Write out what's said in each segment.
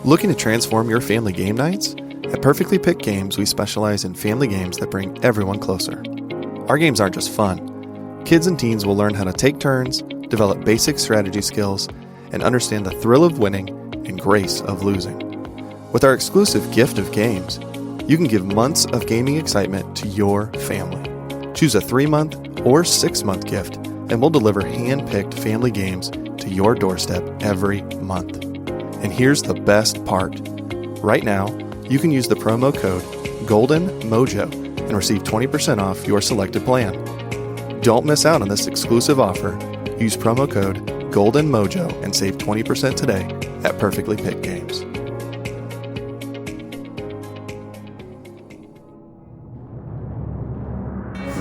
Looking to transform your family game nights? At Perfectly Picked Games, we specialize in family games that bring everyone closer. Our games aren't just fun. Kids and teens will learn how to take turns, develop basic strategy skills, and understand the thrill of winning and grace of losing. With our exclusive gift of games, you can give months of gaming excitement to your family. Choose a 3-month or 6-month gift, and we'll deliver hand-picked family games to your doorstep every month. And here's the best part. Right now, you can use the promo code GOLDENMOJO and receive 20% off your selected plan. Don't miss out on this exclusive offer. Use promo code GOLDENMOJO and save 20% today at Perfectly Picked Games.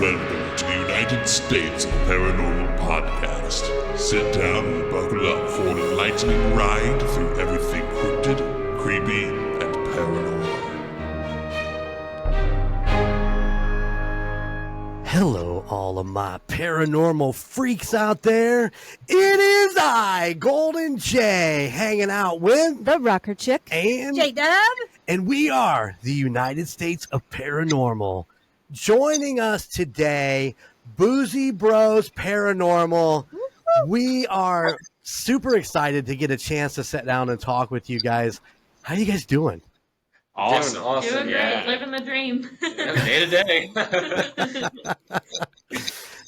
Welcome to the United States of Paranormal Podcast. Sit down and buckle up for an enlightening ride through everything cryptid, creepy, and paranormal. Hello, all of my paranormal freaks out there. It is I, Golden J, hanging out with the Rocker Chick and J-Dub. And we are the United States of Paranormal. Joining us today, Boozy Bros Paranormal. We are super excited to get a chance to sit down and talk with you guys. How you guys doing? Awesome. Doing great, living the dream. Day to day.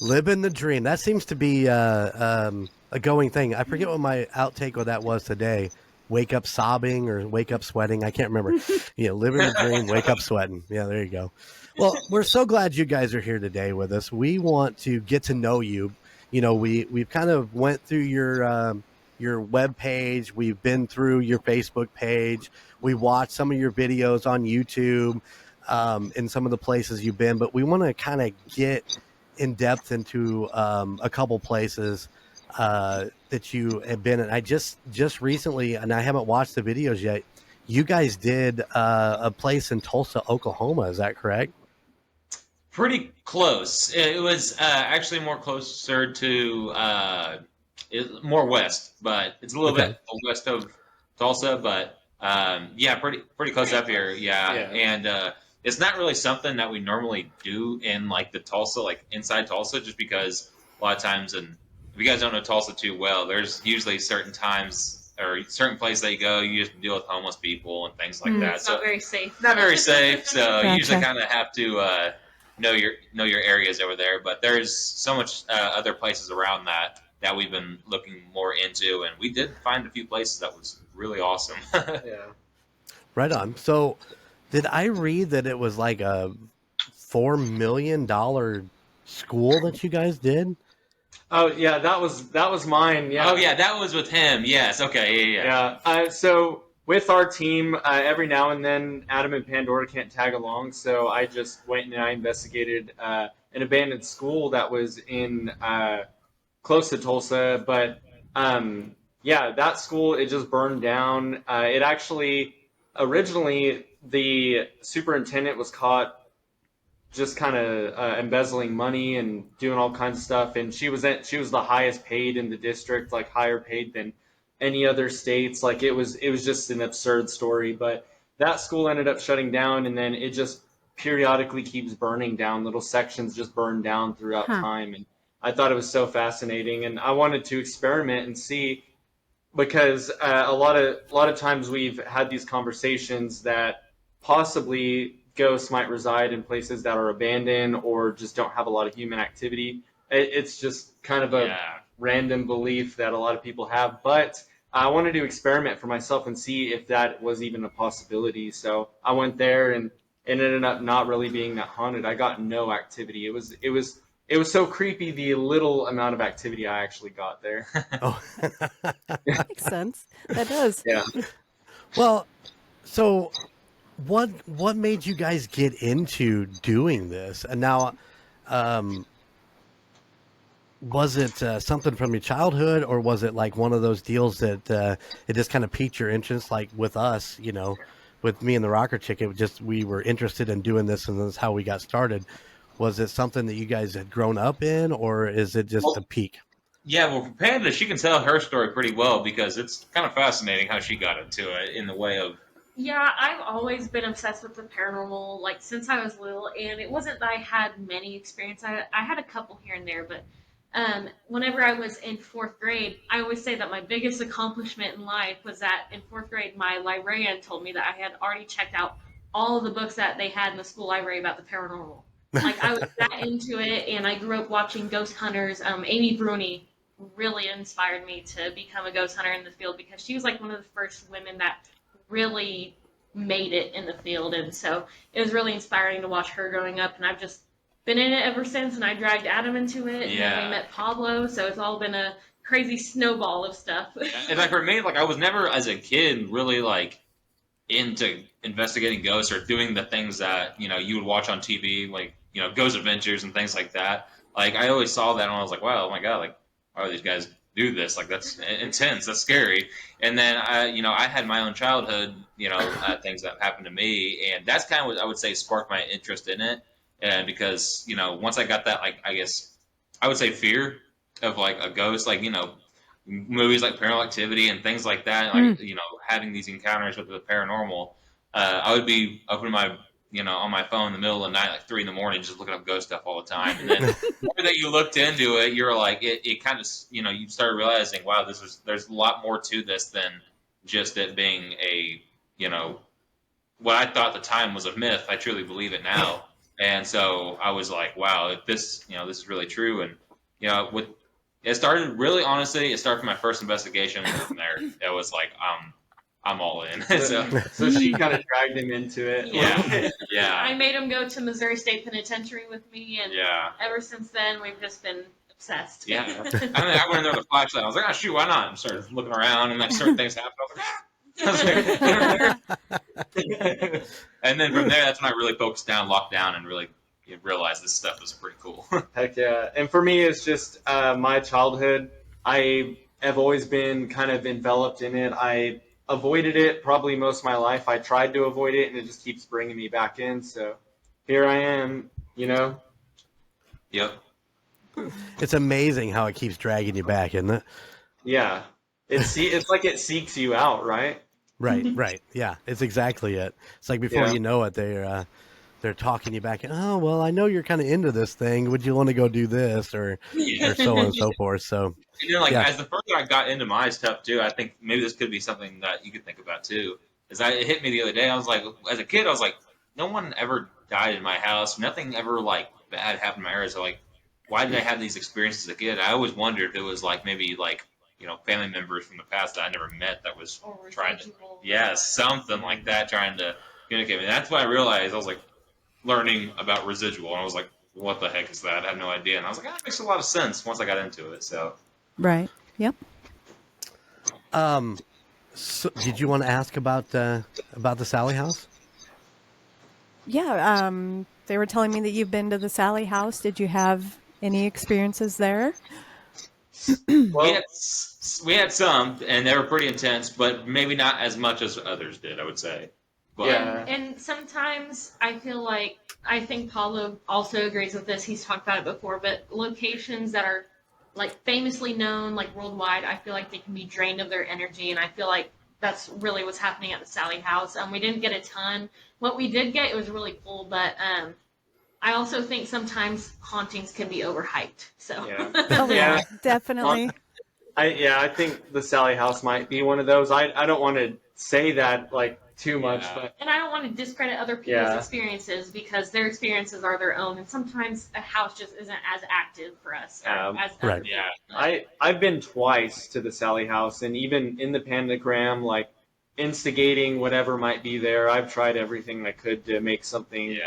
Living the dream. That seems to be a going thing. I forget what my outtake of that was today. Wake up sobbing or wake up sweating. I can't remember. Living the dream, wake up sweating. Yeah, there you go. Well, we're so glad you guys are here today with us. We want to get to know you. We've kind of went through your web page. We've been through your Facebook page. We watched some of your videos on YouTube in some of the places you've been. But we want to kind of get in depth into a couple places that you have been in. I just recently, and I haven't watched the videos yet, you guys did a place in Tulsa, Oklahoma. Is that correct? Pretty close. It was actually more closer to more west, but it's a little bit west of Tulsa. But pretty close up here. Yeah. And it's not really something that we normally do in like the Tulsa, like inside Tulsa, just because a lot of times, and if you guys don't know Tulsa too well, there's usually certain times or certain places that you go, you just deal with homeless people and things like that. It's not very safe. Not very safe. So Gotcha. you usually kind of have to know your areas over there. But there's so much other places around that we've been looking more into, and we did find a few places that was really awesome. Yeah. Right on. So did I read that it was like a $4 million school that you guys did? Oh yeah, that was mine. Yeah. Oh yeah, that was with him. Yes. Okay. Yeah. So with our team, every now and then Adam and Pandora can't tag along, so I just went and I investigated an abandoned school that was in close to Tulsa. But that school, it just burned down. It actually originally the superintendent was caught just kind of embezzling money and doing all kinds of stuff. And she was the highest paid in the district, like higher paid than any other states. Like it was just an absurd story. But that school ended up shutting down, and then it just periodically keeps burning down. Little sections just burn down throughout time. And I thought it was so fascinating, and I wanted to experiment and see, because a lot of times we've had these conversations that possibly ghosts might reside in places that are abandoned or just don't have a lot of human activity. It's just kind of a random belief that a lot of people have, but I wanted to experiment for myself and see if that was even a possibility. So I went there, and it ended up not really being that haunted. I got no activity. It was so creepy, the little amount of activity I actually got there. Oh, Makes sense. That does. Yeah. Well, so what made you guys get into doing this? And now, was it something from your childhood, or was it like one of those deals that it just kind of piqued your interest, like with us, with me and the Rocker Chick? We were interested in doing this, and that's how we got started. Was it something that you guys had grown up in, or is it just a peak? Yeah, well, for Panda, she can tell her story pretty well because it's kind of fascinating how she got into it in the way of. Yeah, I've always been obsessed with the paranormal, like since I was little, and it wasn't that I had many experiences. I had a couple here and there, but whenever I was in fourth grade, I always say that my biggest accomplishment in life was that in fourth grade, my librarian told me that I had already checked out all of the books that they had in the school library about the paranormal. Like I was that into it, and I grew up watching Ghost Hunters. Amy Bruni really inspired me to become a ghost hunter in the field because she was like one of the first women that really made it in the field, and so it was really inspiring to watch her growing up, and I've just been in it ever since, and I dragged Adam into it, and then we met Pablo, so it's all been a crazy snowball of stuff. And like for me, like I was never as a kid really like into investigating ghosts or doing the things that you would watch on TV, like Ghost Adventures and things like that. Like I always saw that and I was like, wow, oh my god, like why are these guys do this? Like that's intense, that's scary. And then I had my own childhood, things that happened to me, and that's kind of what I would say sparked my interest in it. And because once I got that, like I guess I would say fear of like a ghost, like movies like Paranormal Activity and things like that, like having these encounters with the paranormal, I would be opening my on my phone in the middle of the night, like 3 a.m, just looking up ghost stuff all the time. And then the more that you looked into it, you're like, it kind of you start realizing, wow, there's a lot more to this than just it being a what I thought at the time was a myth. I truly believe it now. And so I was like, wow, if this this is really true. And with it started really honestly. It started from my first investigation. And from there, it was like I'm all in. So she kind of dragged him into it. Yeah. I made him go to Missouri State Penitentiary with me, and ever since then we've just been obsessed. Yeah. I went in there with a flashlight. I was like, oh shoot, why not? And started looking around, and like certain things happened. I was like, and then from there, that's when I really focused down, locked down, and really realized this stuff was pretty cool. Heck yeah. And for me, it's just my childhood. I have always been kind of enveloped in it. I avoided it probably most of my life. I tried to avoid it, and it just keeps bringing me back in. So here I am, Yep. It's amazing how it keeps dragging you back, isn't it? Yeah. It's like it seeks you out, right? Right. Yeah, it's exactly it. It's like before you know it, they're talking you back. Oh, well, I know you're kind of into this thing. Would you want to go do this or so on and so forth? So, and then as the further I got into my stuff too, I think maybe this could be something that you could think about too. It hit me the other day. I was like, as a kid, I was like, no one ever died in my house. Nothing ever like bad happened in my area. So like, why did I have these experiences as a kid? I always wondered if it was like maybe like family members from the past that I never met that was trying to something like that, trying to communicate. And that's why I realized I was like learning about residual, and I was like, what the heck is that? I had no idea. And I was like, that makes a lot of sense once I got into it. So right. Yep. So did you want to ask about the Sally house? Yeah. They were telling me that you've been to the Sally house. Did you have any experiences there? Well, we had some, and they were pretty intense, but maybe not as much as others did, I would say. But, and sometimes I feel like, I think Paulo also agrees with this, he's talked about it before, but locations that are like famously known, like worldwide, I feel like they can be drained of their energy, and I feel like that's really what's happening at the Sally house. We didn't get a ton. What we did get, it was really cool, but I also think sometimes hauntings can be overhyped. So Definitely. I think the Sally house might be one of those. I don't want to say that like too much, but and I don't want to discredit other people's experiences because their experiences are their own, and sometimes a house just isn't as active for us. Right. Yeah. I've been twice to the Sally house, and even in the Pandagram, like instigating whatever might be there. I've tried everything I could to make something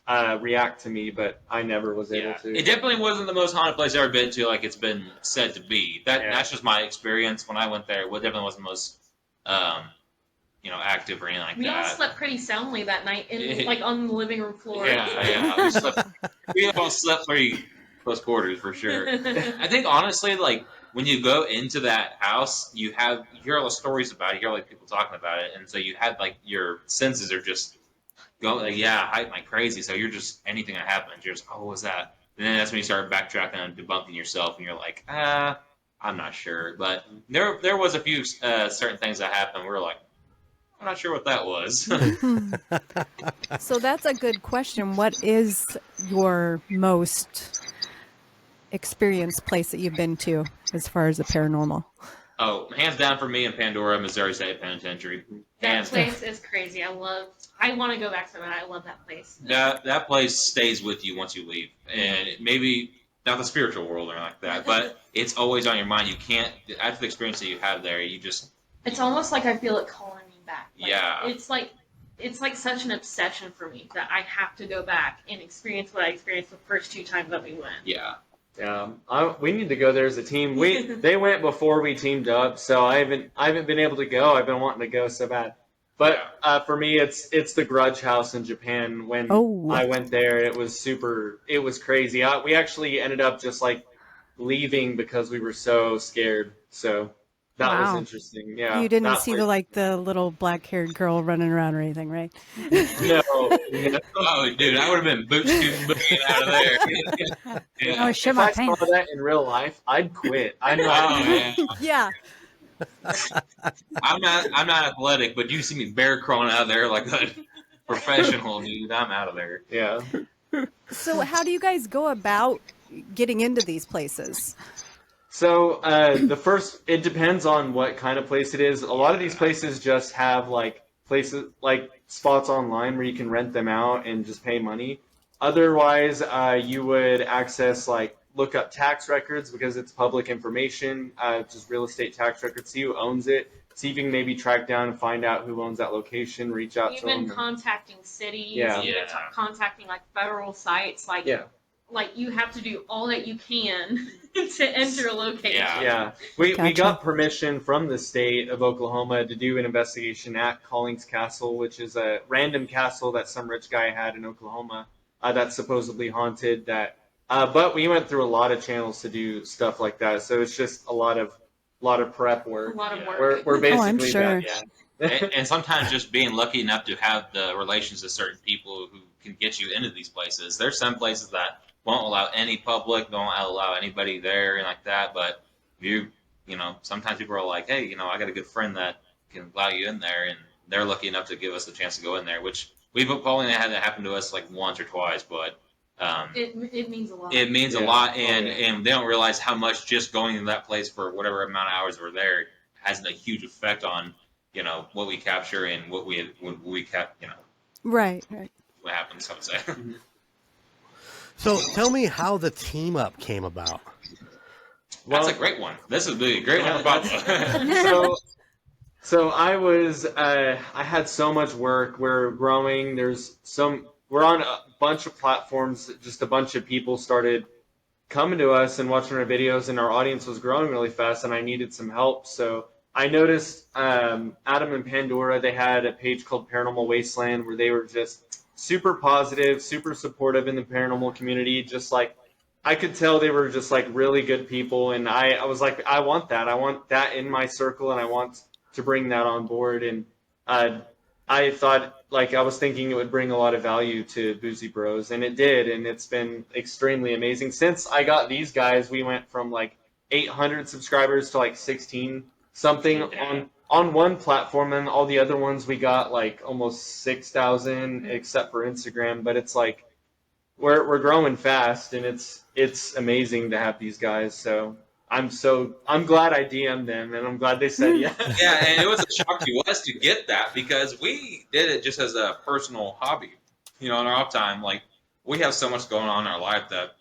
react to me, but I never was able to. It definitely wasn't the most haunted place I've ever been to, like it's been said to be. That's just my experience when I went there. It definitely wasn't the most, active or anything like that. We all slept pretty soundly that night, like on the living room floor. We all slept pretty close quarters for sure. I think honestly, like when you go into that house, you hear all the stories about it, you hear like people talking about it, and so you have like your senses are just going hype like crazy. So you're just anything that happens, you're just, oh, what was that? And then that's when you start backtracking and debunking yourself, and you're like, I'm not sure. But there was a few certain things that happened. We were like, I'm not sure what that was. So that's a good question. What is your most experienced place that you've been to as far as the paranormal? Oh, hands down for me in Pandora, Missouri State Penitentiary. That Hands place is crazy. I want to go back to that. I love that place. That place stays with you once you leave, and maybe not the spiritual world or like that, but it's always on your mind. You can't, after the experience that you have there, you just. It's almost like I feel it calling me back. Like, yeah. It's like such an obsession for me that I have to go back and experience what I experienced the first 2 times that we went. Yeah. We need to go there as a team. They went before we teamed up, so I haven't been able to go. I've been wanting to go so bad. But for me, it's the Grudge House in Japan. When I went there, it was crazy. We actually ended up just like leaving because we were so scared. So that was interesting. Yeah, you didn't see the little black-haired girl running around or anything, right? No. Oh, dude, I would have been booking out of there. Oh, shit, If my I saw pants. that in real life, I'd quit. I know. Oh, yeah. Yeah. I'm not athletic, but you see me bear crawling out of there like a professional, dude. I'm out of there. Yeah. So how do you guys go about getting into these places? So it depends on what kind of place it is. A lot of these places just have like places like spots online where you can rent them out and just pay money. Otherwise, you would access look up tax records because it's public information, just real estate tax records, see who owns it, see if you can maybe track down and find out who owns that location, reach out to them. Even contacting cities, Yeah. contacting federal sites, like you have to do all that you can to enter a location. Yeah. We Gotcha. got permission from the state of Oklahoma to do an investigation at Collings Castle, which is a random castle that some rich guy had in Oklahoma that's supposedly haunted. But we went through a lot of channels to do stuff like that, so it's just a lot of prep work. A lot of work. We're basically I'm sure. And sometimes just being lucky enough to have the relations to certain people who can get you into these places. There's some places that won't allow any public, don't allow anybody there and like that. But sometimes people are like, hey, I got a good friend that can allow you in there, and they're lucky enough to give us a chance to go in there, which we've only had that happen to us once or twice, but it means a lot. it means a lot, and they don't realize how much just going to that place for whatever amount of hours we're there has a huge effect on what we capture and what we Right. what happens, I would say. So tell me how the team up came about. That's a great one. This is a great one for Papa. So I had so much work. We're growing. We're on a bunch of platforms. Just a bunch of people started coming to us and watching our videos, and our audience was growing really fast, and I needed some help. So I noticed Adam and Pandora, they had a page called Paranormal Wasteland where they were just super positive, super supportive in the paranormal community. Just I could tell they were just really good people, and I was like, I want that. I want that in my circle, and I want to bring that on board. And I thought, I was thinking it would bring a lot of value to Boozy Bros, and it did, and it's been extremely amazing. Since I got these guys, we went from 800 subscribers to 16 something on one platform, and all the other ones we got almost 6,000 except for Instagram. But it's we're growing fast, and it's amazing to have these guys. So I'm glad I DM'd them, and I'm glad they said yes. Yeah, and it was a shock to us to get that because we did it just as a personal hobby. In our off time, we have so much going on in our life that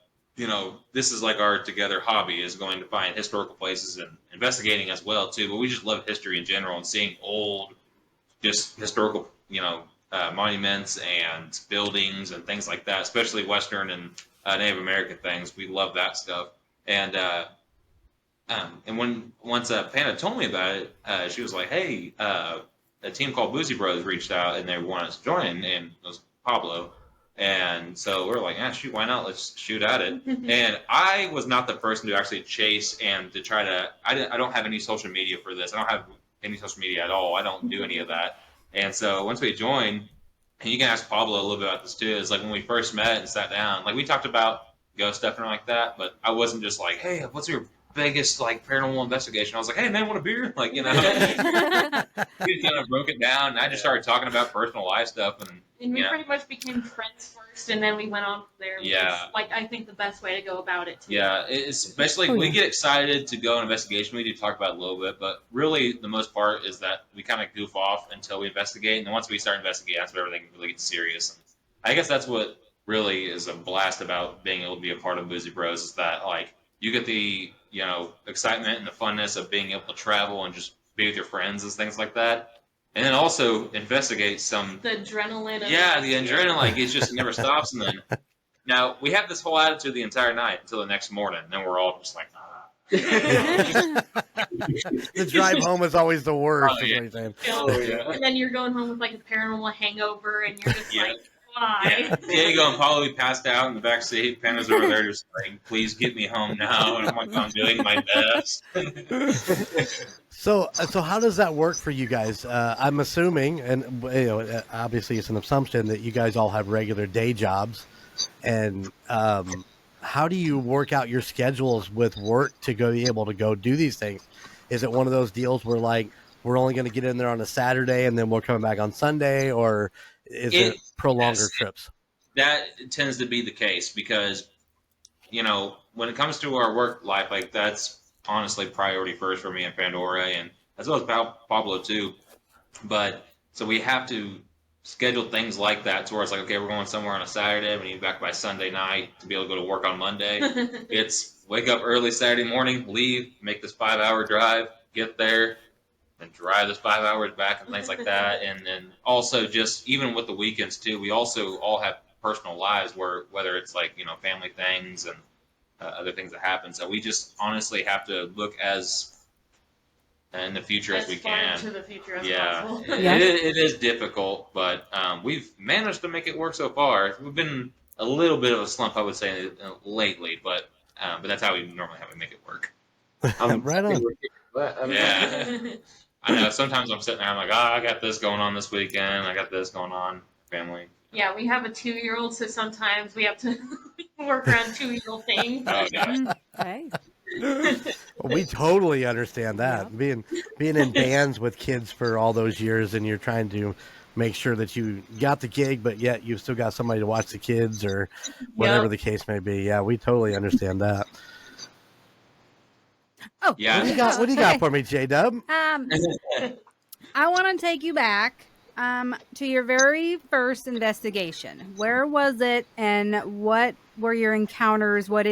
this is our together hobby is going to find historical places and investigating as well too. But we just love history in general and seeing old, just historical, monuments and buildings and things like that, especially Western and Native American things. We love that stuff. And once Panda told me about it, she was like, "Hey, a team called Boozy Bros reached out and they wanted us to join, and it was Pablo." And so we're like, shoot, why not? Let's shoot at it. And I was not the person to actually chase and to try to. I don't have any social media for this. I don't have any social media at all. I don't do any of that. And so once we joined, and you can ask Pablo a little bit about this too, is when we first met and sat down, we talked about ghost stuff and like that. But I wasn't just like, hey, what's your biggest like paranormal investigation? I was like, hey man, want a beer? Like, you know, we kind of broke it down, and I just started talking about personal life stuff, and we pretty much became friends first, and then we went on from there. Yeah. It's, like, I think the best way to go about it too. Yeah, especially we get excited to go on investigation. We do talk about it a little bit, but really the most part is that we kind of goof off until we investigate, and then once we start investigating, that's when everything really gets serious. And I guess that's what really is a blast about being able to be a part of Boozy Bros, is that like you get the excitement and the funness of being able to travel and just be with your friends and things like that. And then also investigate some... The adrenaline. The adrenaline, like, it just never stops. And then, now, we have this whole attitude the entire night until the next morning. And then we're all just like, The drive home is always the worst. Oh, yeah. And then you're going home with, like, a paranormal hangover, and you're just like, why? Diego and Paulo, we passed out in the back seat. Panda's over there just like, please get me home now. And I'm like, I'm doing my best. So how does that work for you guys? I'm assuming, and obviously it's an assumption that you guys all have regular day jobs, and how do you work out your schedules with work to be able to go do these things? Is it one of those deals where like we're only going to get in there on a Saturday and then we're coming back on Sunday, or is it longer trips? That tends to be the case because, when it comes to our work life, like that's honestly priority first for me and Pandora, and as well as Pablo too. But so we have to schedule things like that to where it's like, okay, we're going somewhere on a Saturday, we need to be back by Sunday night to be able to go to work on Monday. It's wake up early Saturday morning, leave, make this 5-hour drive, get there, and drive this 5 hours back and things like that. And then also just even with the weekends too, we also all have personal lives whether it's like, family things and other things that happen. So we just honestly have to look as in the future as we can. To the future as possible. Yeah. It is difficult, but we've managed to make it work so far. We've been a little bit of a slump, I would say, lately, but that's how we normally have to make it work. Right on. Yeah. I know. Sometimes I'm sitting there, I'm like, I got this going on this weekend. I got this going on, family. Yeah, we have a 2-year-old, so sometimes we have to work around 2-year-old things. Oh, yeah. Hey. We totally understand that. Yeah. Being in bands with kids for all those years, and you're trying to make sure that you got the gig, but yet you've still got somebody to watch the kids or whatever the case may be. Yeah, we totally understand that. Oh, yeah. What do you got for me, J-Dub? I want to take you back to your very first investigation. Where was it, and what were your encounters? What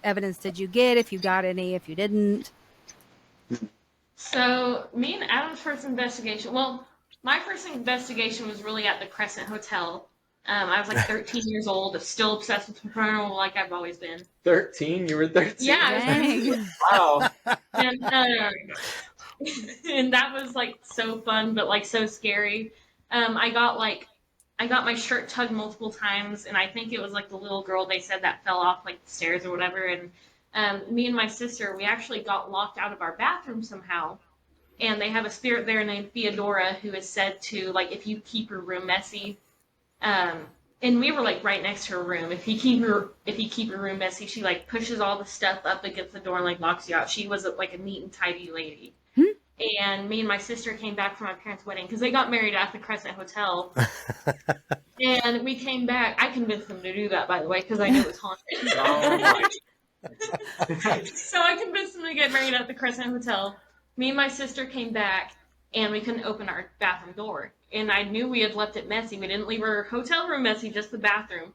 evidence did you get, if you got any, if you didn't? So me and Adam's first investigation, my first investigation was really at the Crescent Hotel. I was like 13 years old, still obsessed with paranormal like I've always been. 13? You were 13? Yeah. Wow. And, and that was like so fun, but like so scary. I got my shirt tugged multiple times, and I think it was like the little girl they said that fell off like the stairs or whatever. And me and my sister, we actually got locked out of our bathroom somehow. And they have a spirit there named Theodora who is said to, like, if you keep her room messy, and we were like right next to her room. If you keep her room messy, she like pushes all the stuff up against the door and like locks you out. She was like a neat and tidy lady. And me and my sister came back from my parents' wedding because they got married at the Crescent Hotel. And we came back. I convinced them to do that, by the way, because I knew it was haunted. Oh my. So I convinced them to get married at the Crescent Hotel. Me and my sister came back, and we couldn't open our bathroom door. And I knew we had left it messy. We didn't leave our hotel room messy, just the bathroom.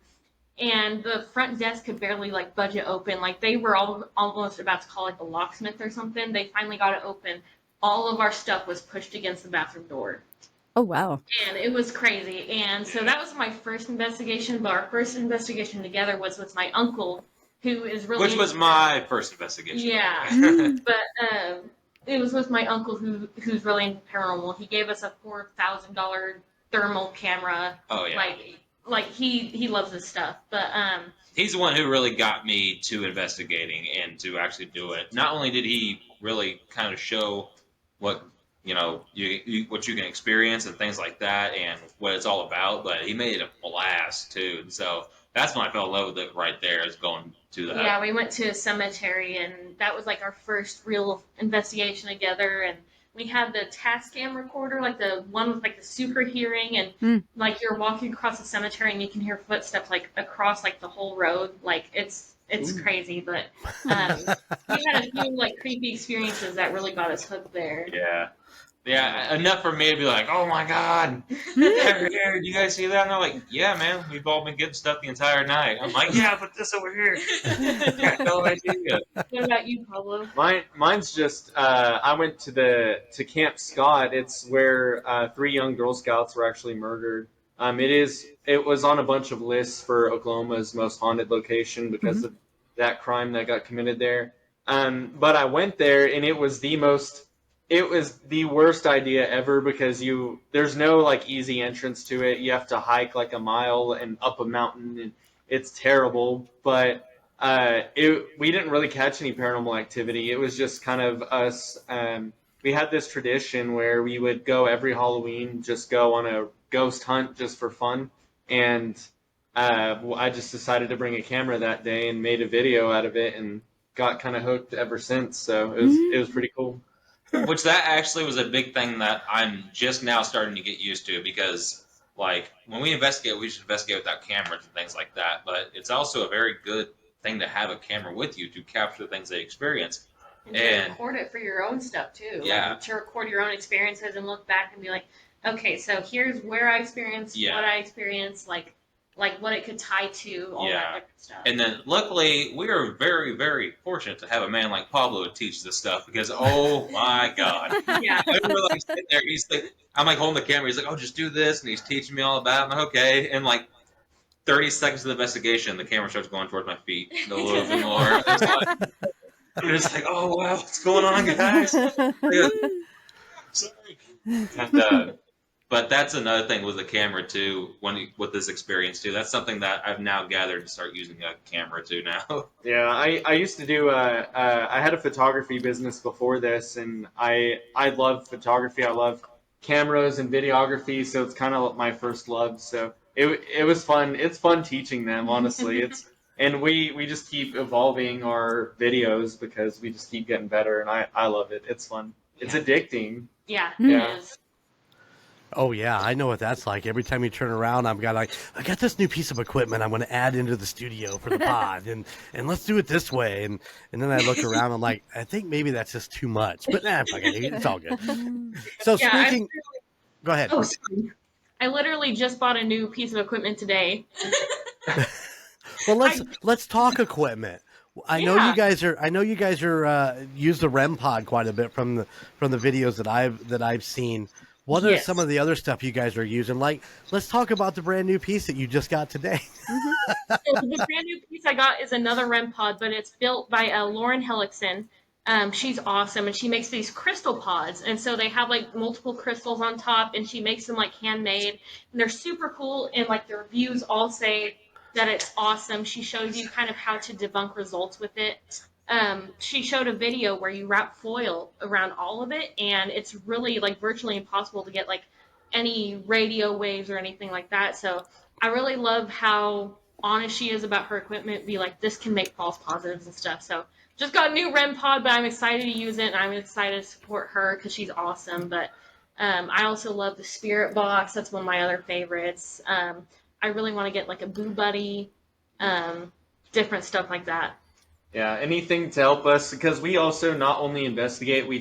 And the front desk could barely like budge it open. Like they were almost about to call like a locksmith or something. They finally got it open. All of our stuff was pushed against the bathroom door. Oh, wow. And it was crazy. And so that was my first investigation. But our first investigation together was with my uncle, who is really... Which was my first investigation. Yeah. But it was with my uncle who's really into paranormal. He gave us a $4,000 thermal camera. Oh, yeah. Like he loves this stuff. But he's the one who really got me to investigating and to actually do it. Not only did he really kind of show what what you can experience and things like that and what it's all about, but he made it a blast too. And so that's when I fell in love with it right there, is going to that. Yeah, we went to a cemetery, and that was like our first real investigation together. And we had the Tascam recorder, like the one with like the super hearing, and like you're walking across the cemetery and you can hear footsteps like across like the whole road. Like it's crazy, but we had a few like creepy experiences that really got us hooked there. Yeah, enough for me to be like, oh my god, they're here. Do you guys see that? And they're like, yeah, man, we've all been getting stuff the entire night. I'm like, yeah, but this over here. I got no idea. What about you, Pablo? Mine's just I went to Camp Scott. It's where 3 young Girl Scouts were actually murdered. It was on a bunch of lists for Oklahoma's most haunted location because of that crime that got committed there. But I went there and it was the worst idea ever because there's no like easy entrance to it. You have to hike like a mile and up a mountain, and it's terrible. But we didn't really catch any paranormal activity. It was just kind of us. We had this tradition where we would go every Halloween, just go on a ghost hunt just for fun. And I just decided to bring a camera that day and made a video out of it and got kind of hooked ever since. So it was pretty cool. Which that actually was a big thing that I'm just now starting to get used to, because like when we investigate, we should investigate without cameras and things like that. But it's also a very good thing to have a camera with you to capture things they experience. And to record it for your own stuff too. Yeah. Like, to record your own experiences and look back and be like, okay, so here's where I experienced what I experienced, like what it could tie to, all that different stuff. And then luckily we are very, very fortunate to have a man like Pablo to teach this stuff, because oh my god. Yeah. I remember like sitting there, I'm like holding the camera, he's like, oh, just do this, and he's teaching me all about it. I'm like, okay, and like 30 seconds of the investigation, the camera starts going towards my feet a little bit more. I'm just like, oh wow, what's going on, guys? Sorry. And, but that's another thing with the camera too. With this experience too, that's something that I've now gathered to start using a camera too now. Yeah, I used to do. I had a photography business before this, and I love photography. I love cameras and videography, so it's kind of my first love. So it was fun. It's fun teaching them, honestly. And we just keep evolving our videos because we just keep getting better, and I love it. It's fun. It's addicting. Yeah, it is. Oh yeah, I know what that's like. Every time you turn around, I got this new piece of equipment I'm going to add into the studio for the pod, and let's do it this way. And then I look around, I'm like, I think maybe that's just too much. But fuck it, it's all good. So speaking, go ahead. Oh, sorry. I literally just bought a new piece of equipment today. Well, let's talk equipment. I know you guys are use the REM pod quite a bit from the videos that I've seen. What are some of the other stuff you guys are using? Like, let's talk about the brand new piece that you just got today. So the brand new piece I got is another REM pod, but it's built by Lauren Hellickson. She's awesome, and she makes these crystal pods, and so they have like multiple crystals on top, and she makes them like handmade, and they're super cool. And like the reviews all say that it's awesome. She shows you kind of how to debunk results with it. She showed a video where you wrap foil around all of it, and it's really like virtually impossible to get like any radio waves or anything like that. So I really love how honest she is about her equipment. Be like, this can make false positives and stuff. So just got a new REM pod, but I'm excited to use it, and I'm excited to support her because she's awesome. But I also love the Spirit Box. That's one of my other favorites. I really want to get like a Boo Buddy, different stuff like that. Yeah, anything to help us, because we also not only investigate, we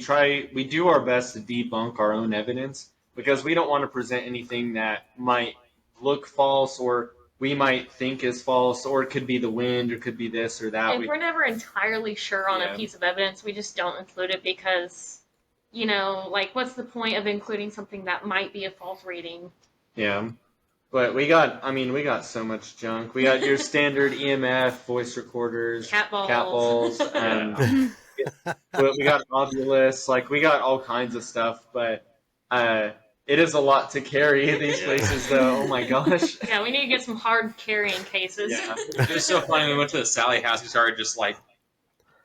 do our best to debunk our own evidence, because we don't want to present anything that might look false or we might think is false, or it could be the wind, or could be this or that. If we're never entirely sure on a piece of evidence, we just don't include it because, like, what's the point of including something that might be a false reading? Yeah. But we got so much junk. We got your standard EMF, voice recorders, cat balls. We got Ovilus, like we got all kinds of stuff, but it is a lot to carry these places though. Oh my gosh. Yeah, we need to get some hard carrying cases. Yeah. It was so funny, we went to the Sally house, we started just like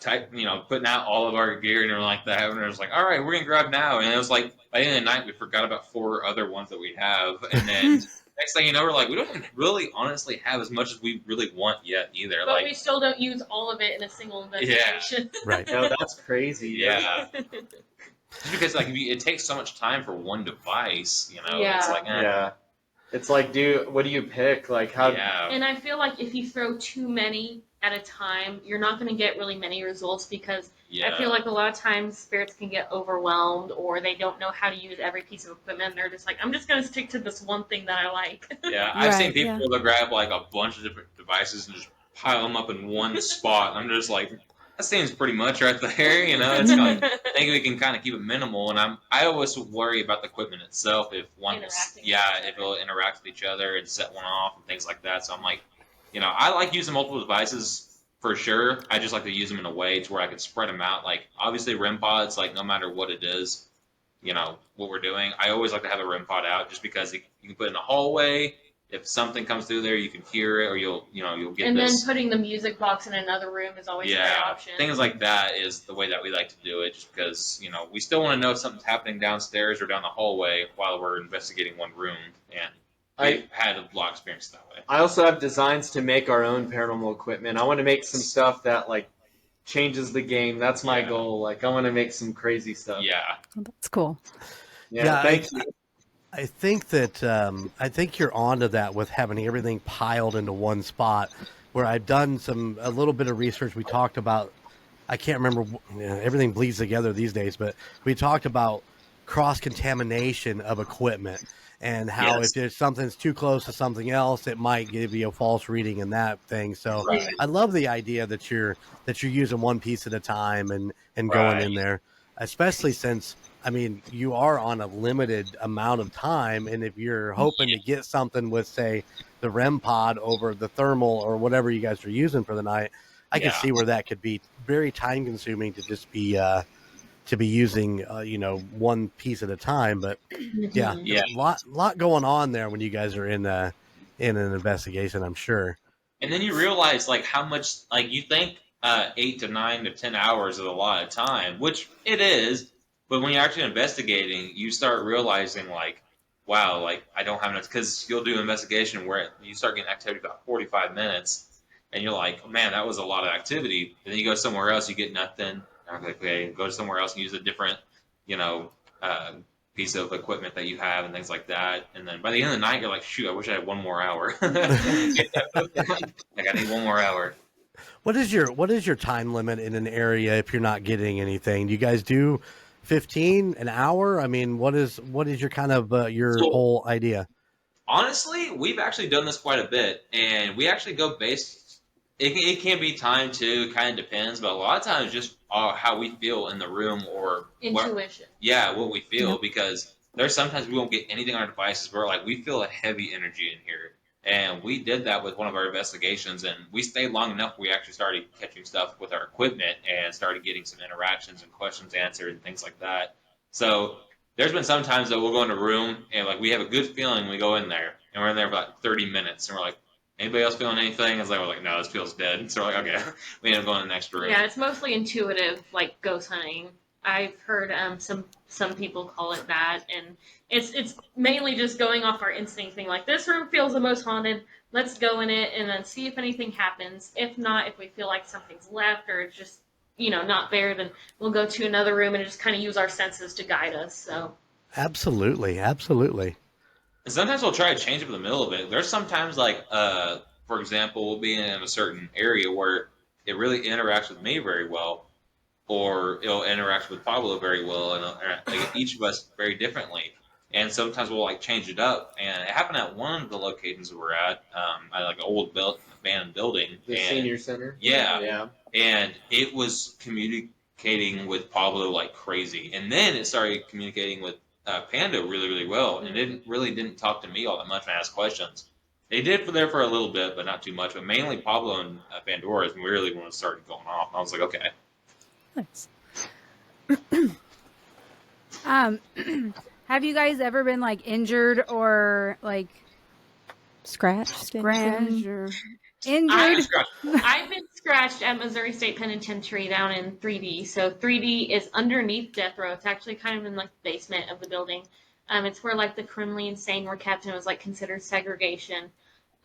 putting out all of our gear and everything like that, and it was like, all right, we're gonna grab now, and it was like by the end of the night we forgot about 4 other ones that we have, and then next thing you know, we're like, we don't even really honestly have as much as we really want yet either. But like, we still don't use all of it in a single investigation. Right. No, that's crazy. yeah. Just because like it takes so much time for one device, you know. It's Yeah. like, Yeah. It's like, what do you pick? Like, how? Yeah. And I feel like if you throw too many at a time, you're not going to get really many results because I feel like a lot of times spirits can get overwhelmed or they don't know how to use every piece of equipment. They're just like, I'm just going to stick to this one thing that I like. Yeah, I've seen Right, people yeah. that grab like a bunch of different devices and just pile them up in one spot. I'm just like, that seems pretty much right there. You know, it's like, I think we can kind of keep it minimal. And I always worry about the equipment itself if one, Interacting with yeah, each if it'll interact with each other and set one off and things like that. So I'm like, you know, I like using multiple devices for sure. I just like to use them in a way to where I can spread them out. Like obviously REM pods, like no matter what it is, you know, what we're doing, I always like to have a REM pod out just because you can put it in the hallway. If something comes through there, you can hear it, or you'll get And this. then putting the music box in another room is always a great option. Things like that is the way that we like to do it, just because we still want to know if something's happening downstairs or down the hallway while we're investigating one room, and I've had a lot of experience that way. I also have designs to make our own paranormal equipment. I want to make some stuff that like changes the game. That's my goal. Like I want to make some crazy stuff. Yeah, That's cool. Yeah. Thank you. I think that I think you're onto that with having everything piled into one spot. Where I've done a little bit of research. We talked about, I can't remember, everything bleeds together these days, but we talked about cross contamination of equipment and how if there's something's too close to something else, it might give you a false reading in that thing. So I love the idea that you're using one piece at a time and going in there, especially since, I mean, you are on a limited amount of time, and if you're hoping to get something with, say, the REM pod over the thermal or whatever you guys are using for the night, I can see where that could be very time consuming to just be using one piece at a time. But a lot going on there when you guys are in an investigation, I'm sure. And then you realize like how much, like you think 8 to 9 to 10 hours is a lot of time, which it is. But when you're actually investigating, you start realizing, like, wow, like, I don't have enough, because you'll do an investigation where you start getting activity about 45 minutes, and you're like, man, that was a lot of activity. And then you go somewhere else, you get nothing. Okay, go somewhere else and use a different, piece of equipment that you have and things like that. And then by the end of the night, you're like, shoot, I wish I had one more hour. Like, I need one more hour. What is your time limit in an area if you're not getting anything? Do you guys do 15 an hour? I mean, what is your kind of your whole idea? Honestly, we've actually done this quite a bit, and we actually go based. It can be time too, kind of depends, but a lot of times just how we feel in the room or intuition. What we feel, because there's sometimes we won't get anything on our devices. We're like, we feel a heavy energy in here. And we did that with one of our investigations, and we stayed long enough. We actually started catching stuff with our equipment and started getting some interactions and questions answered and things like that. So there's been some times that we'll go in a room and like we have a good feeling when we go in there, and we're in there for about 30 minutes, and we're like, anybody else feeling anything? It's like we're like, no, this feels dead. So we're like, okay, we end up going to the next room. Yeah, it's mostly intuitive, like ghost hunting. I've heard some people call it that, and it's mainly just going off our instinct thing. Like, this room feels the most haunted. Let's go in it and then see if anything happens. If not, if we feel like something's left or it's just not there, then we'll go to another room and just kind of use our senses to guide us. So absolutely. And sometimes we'll try to change up in the middle of it. There's sometimes like, for example, we'll be in a certain area where it really interacts with me very well, or it'll interact with Pablo very well, and like, each of us very differently. And sometimes we'll like change it up. And it happened at one of the locations we're at like an old abandoned building. The senior center. Yeah. And it was communicating with Pablo like crazy, and then it started communicating with Panda really, really well, and it didn't talk to me all that much when I asked questions. They did for a little bit, but not too much. But mainly Pablo and Pandora is really when it started going off. And I was like, okay. Nice. Have you guys ever been like injured or like Scratched or injured? I've been scratched at Missouri State Penitentiary down in 3D. So 3D is underneath death row. It's actually kind of in like the basement of the building. It's where like the criminally insane were kept, and it was like considered segregation.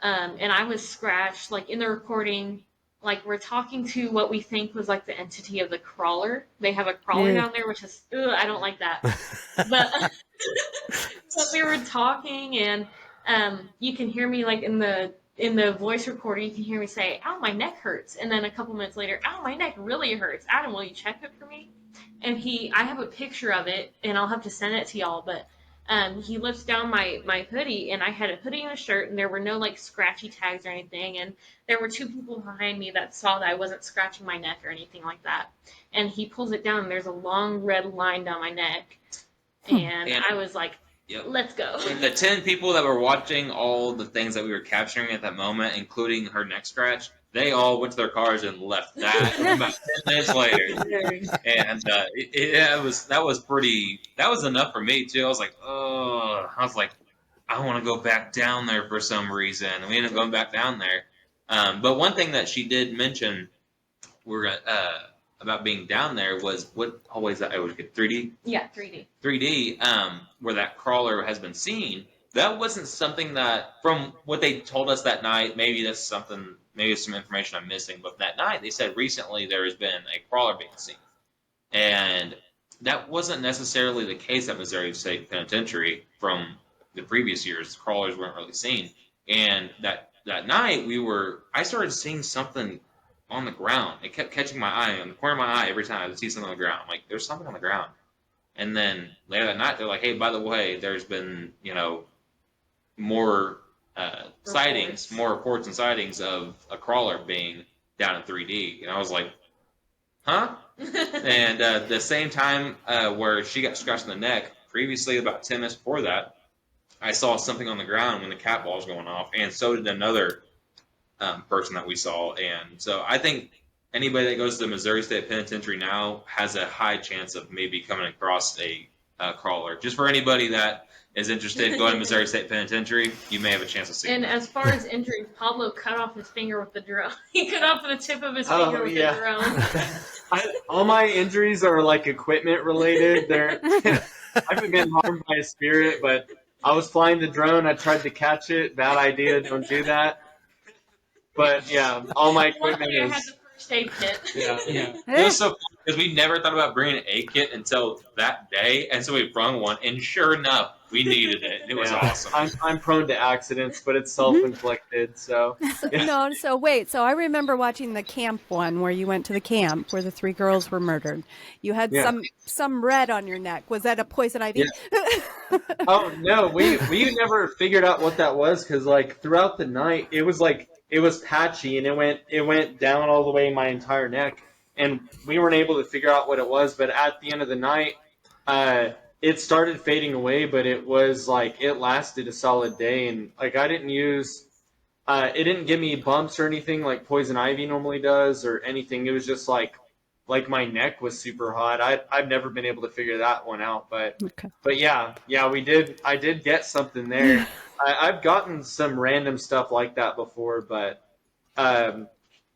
And I was scratched, like in the recording, like we're talking to what we think was like the entity of the crawler. They have a crawler down there, which is, I don't like that. But, but we were talking, and you can hear me like in the voice recording, you can hear me say, "Ow, my neck hurts," and then a couple minutes later, "Ow, my neck really hurts. Adam, will you check it for me?" And I have a picture of it, and I'll have to send it to y'all, but he lifts down my hoodie, and I had a hoodie and a shirt, and there were no like scratchy tags or anything, and there were two people behind me that saw that I wasn't scratching my neck or anything like that. And he pulls it down, and there's a long red line down my neck, and I was like, Yep. Let's go. And the 10 people that were watching all the things that we were capturing at that moment, including her neck scratch, they all went to their cars and left that about 10 minutes later. And that was enough for me too. I was like, I want to go back down there for some reason. And we ended up going back down there. But one thing that she did mention about being down there was what hallways that I would get 3D? Yeah, 3D. 3D, where that crawler has been seen. That wasn't something that, from what they told us that night, maybe it's some information I'm missing, but that night they said recently there has been a crawler being seen. And that wasn't necessarily the case at Missouri State Penitentiary from the previous years. Crawlers weren't really seen. And that night I started seeing something on the ground. It kept catching my eye, on the corner of my eye, every time I would see something on the ground. I'm like, there's something on the ground. And then later that night, they're like, hey, by the way, there's been, more sightings, more reports and sightings of a crawler being down in 3D. And I was like, huh? And the same time where she got scratched in the neck, previously, about 10 minutes before that, I saw something on the ground when the cat ball was going off, and so did another person that we saw. And so I think anybody that goes to the Missouri State Penitentiary now has a high chance of maybe coming across a crawler. Just for anybody that is interested in going to Missouri State Penitentiary, you may have a chance of seeing And that. as far as injuries, Pablo cut off his finger with the drone. He cut off the tip of his finger with the drone. All my injuries are like equipment related. I haven't been harmed by a spirit, but I was flying the drone. I tried to catch it. Bad idea. Don't do that. But yeah, all my equipment Luckily, I had is. the first aid kit. Yeah. It was so funny because we never thought about bringing an A kit until that day, and so we brung one, and sure enough, we needed it. It was awesome. I'm prone to accidents, but it's self-inflicted. So So I remember watching the camp one where you went to the camp where the 3 girls were murdered. You had some red on your neck. Was that a poison ivy? Yeah. Oh no, we never figured out what that was because like throughout the night it was patchy and it went down all the way my entire neck, and we weren't able to figure out what it was. But at the end of the night, it started fading away, but it was like it lasted a solid day, and like I didn't use it didn't give me bumps or anything like poison ivy normally does or anything. It was just like my neck was super hot. I've never been able to figure that one out, but yeah, I did get something there. I've gotten some random stuff like that before, but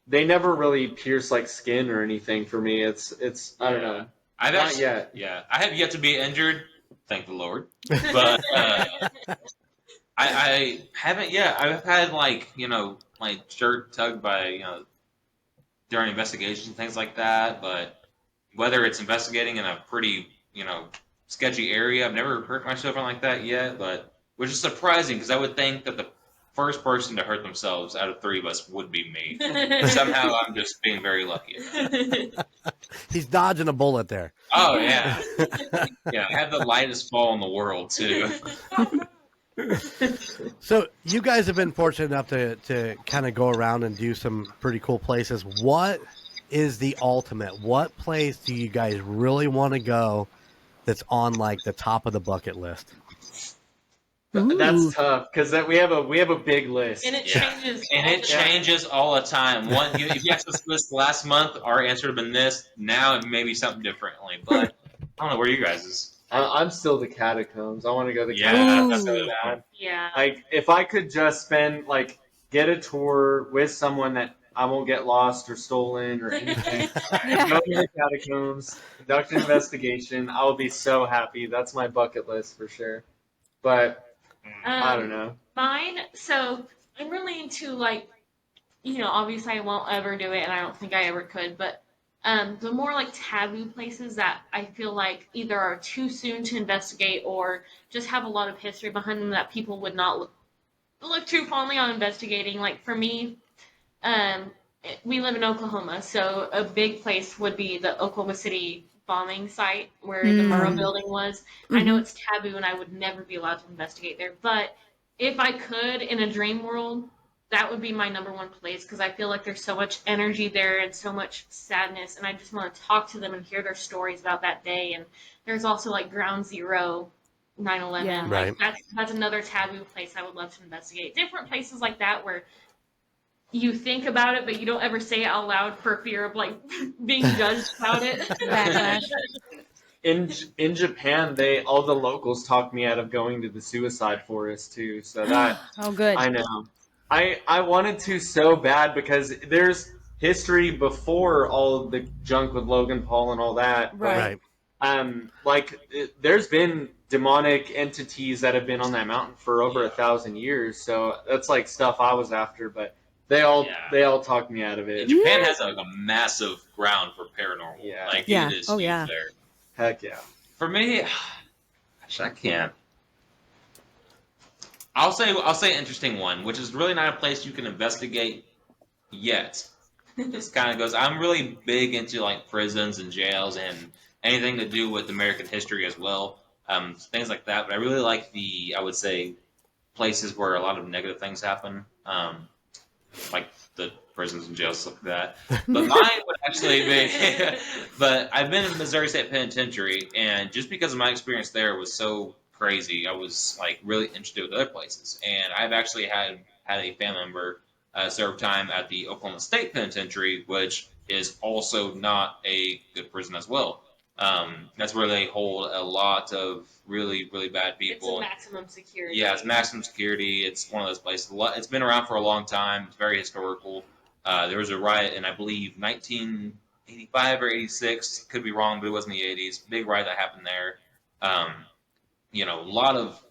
they never really pierce like skin or anything for me. It's I don't know. Not yet. Yeah, I have yet to be injured, thank the Lord. But I haven't yet. I've had my shirt tugged by during investigations and things like that. But whether it's investigating in a pretty sketchy area, I've never hurt myself like that yet. But which is surprising because I would think that the first person to hurt themselves out of 3 of us would be me. Somehow I'm just being very lucky. He's dodging a bullet there. Oh, yeah. Yeah, I had the lightest fall in the world, too. So you guys have been fortunate enough to kind of go around and do some pretty cool places. What is the ultimate? What place do you guys really want to go that's on like the top of the bucket list? That's tough because we have a big list, and it changes. And it changes all the time. If you asked us this last month, our answer would have been this. Now it may be something differently, but I don't know where you guys is. I'm still the catacombs. I want to go to the catacombs. That's so bad. Yeah. Like if I could just get a tour with someone that I won't get lost or stolen or anything. Go to the catacombs, conduct an investigation. I will be so happy. That's my bucket list for sure. but I don't know. Mine, so I'm really into, like, obviously I won't ever do it, and I don't think I ever could, but the more like taboo places that I feel like either are too soon to investigate or just have a lot of history behind them that people would not look too fondly on investigating. Like for me, we live in Oklahoma, so a big place would be the Oklahoma City bombing site where the Murrah building was. I know it's taboo and I would never be allowed to investigate there, but if I could in a dream world, that would be my number one place because I feel like there's so much energy there and so much sadness, and I just want to talk to them and hear their stories about that day. And there's also like Ground Zero, 9/11. Yeah. Like that's another taboo place I would love to investigate. Different places like that where you think about it, but you don't ever say it out loud for fear of like being judged about it. Backlash. In Japan, all the locals talked me out of going to the suicide forest too. So that Oh, good. I know. I wanted to so bad because there's history before all of the junk with Logan Paul and all that. Right. There's been demonic entities that have been on that mountain for over 1,000 years. So that's like stuff I was after, but they all talked me out of it. And Japan has like a massive ground for paranormal. Yeah. Like Yeah. it is Oh, huge yeah. there. Heck yeah. For me, gosh, I can't. I'll say an interesting one, which is really not a place you can investigate yet. This kind of goes. I'm really big into like prisons and jails and anything to do with American history as well, things like that. But I really like I would say, places where a lot of negative things happen, like the prisons and jails, stuff like that. But mine would actually be. But I've been in Missouri State Penitentiary, and just because of my experience there was so crazy, I was like really interested with other places, and I've actually had a family member serve time at the Oklahoma State Penitentiary, which is also not a good prison as well. That's where they hold a lot of really, really bad people. It's a maximum security. Yeah, it's maximum security. It's one of those places. It's been around for a long time. It's very historical. There was a riot in, I believe, 1985 or 86. Could be wrong, but it was in the 80s. Big riot that happened there. A lot of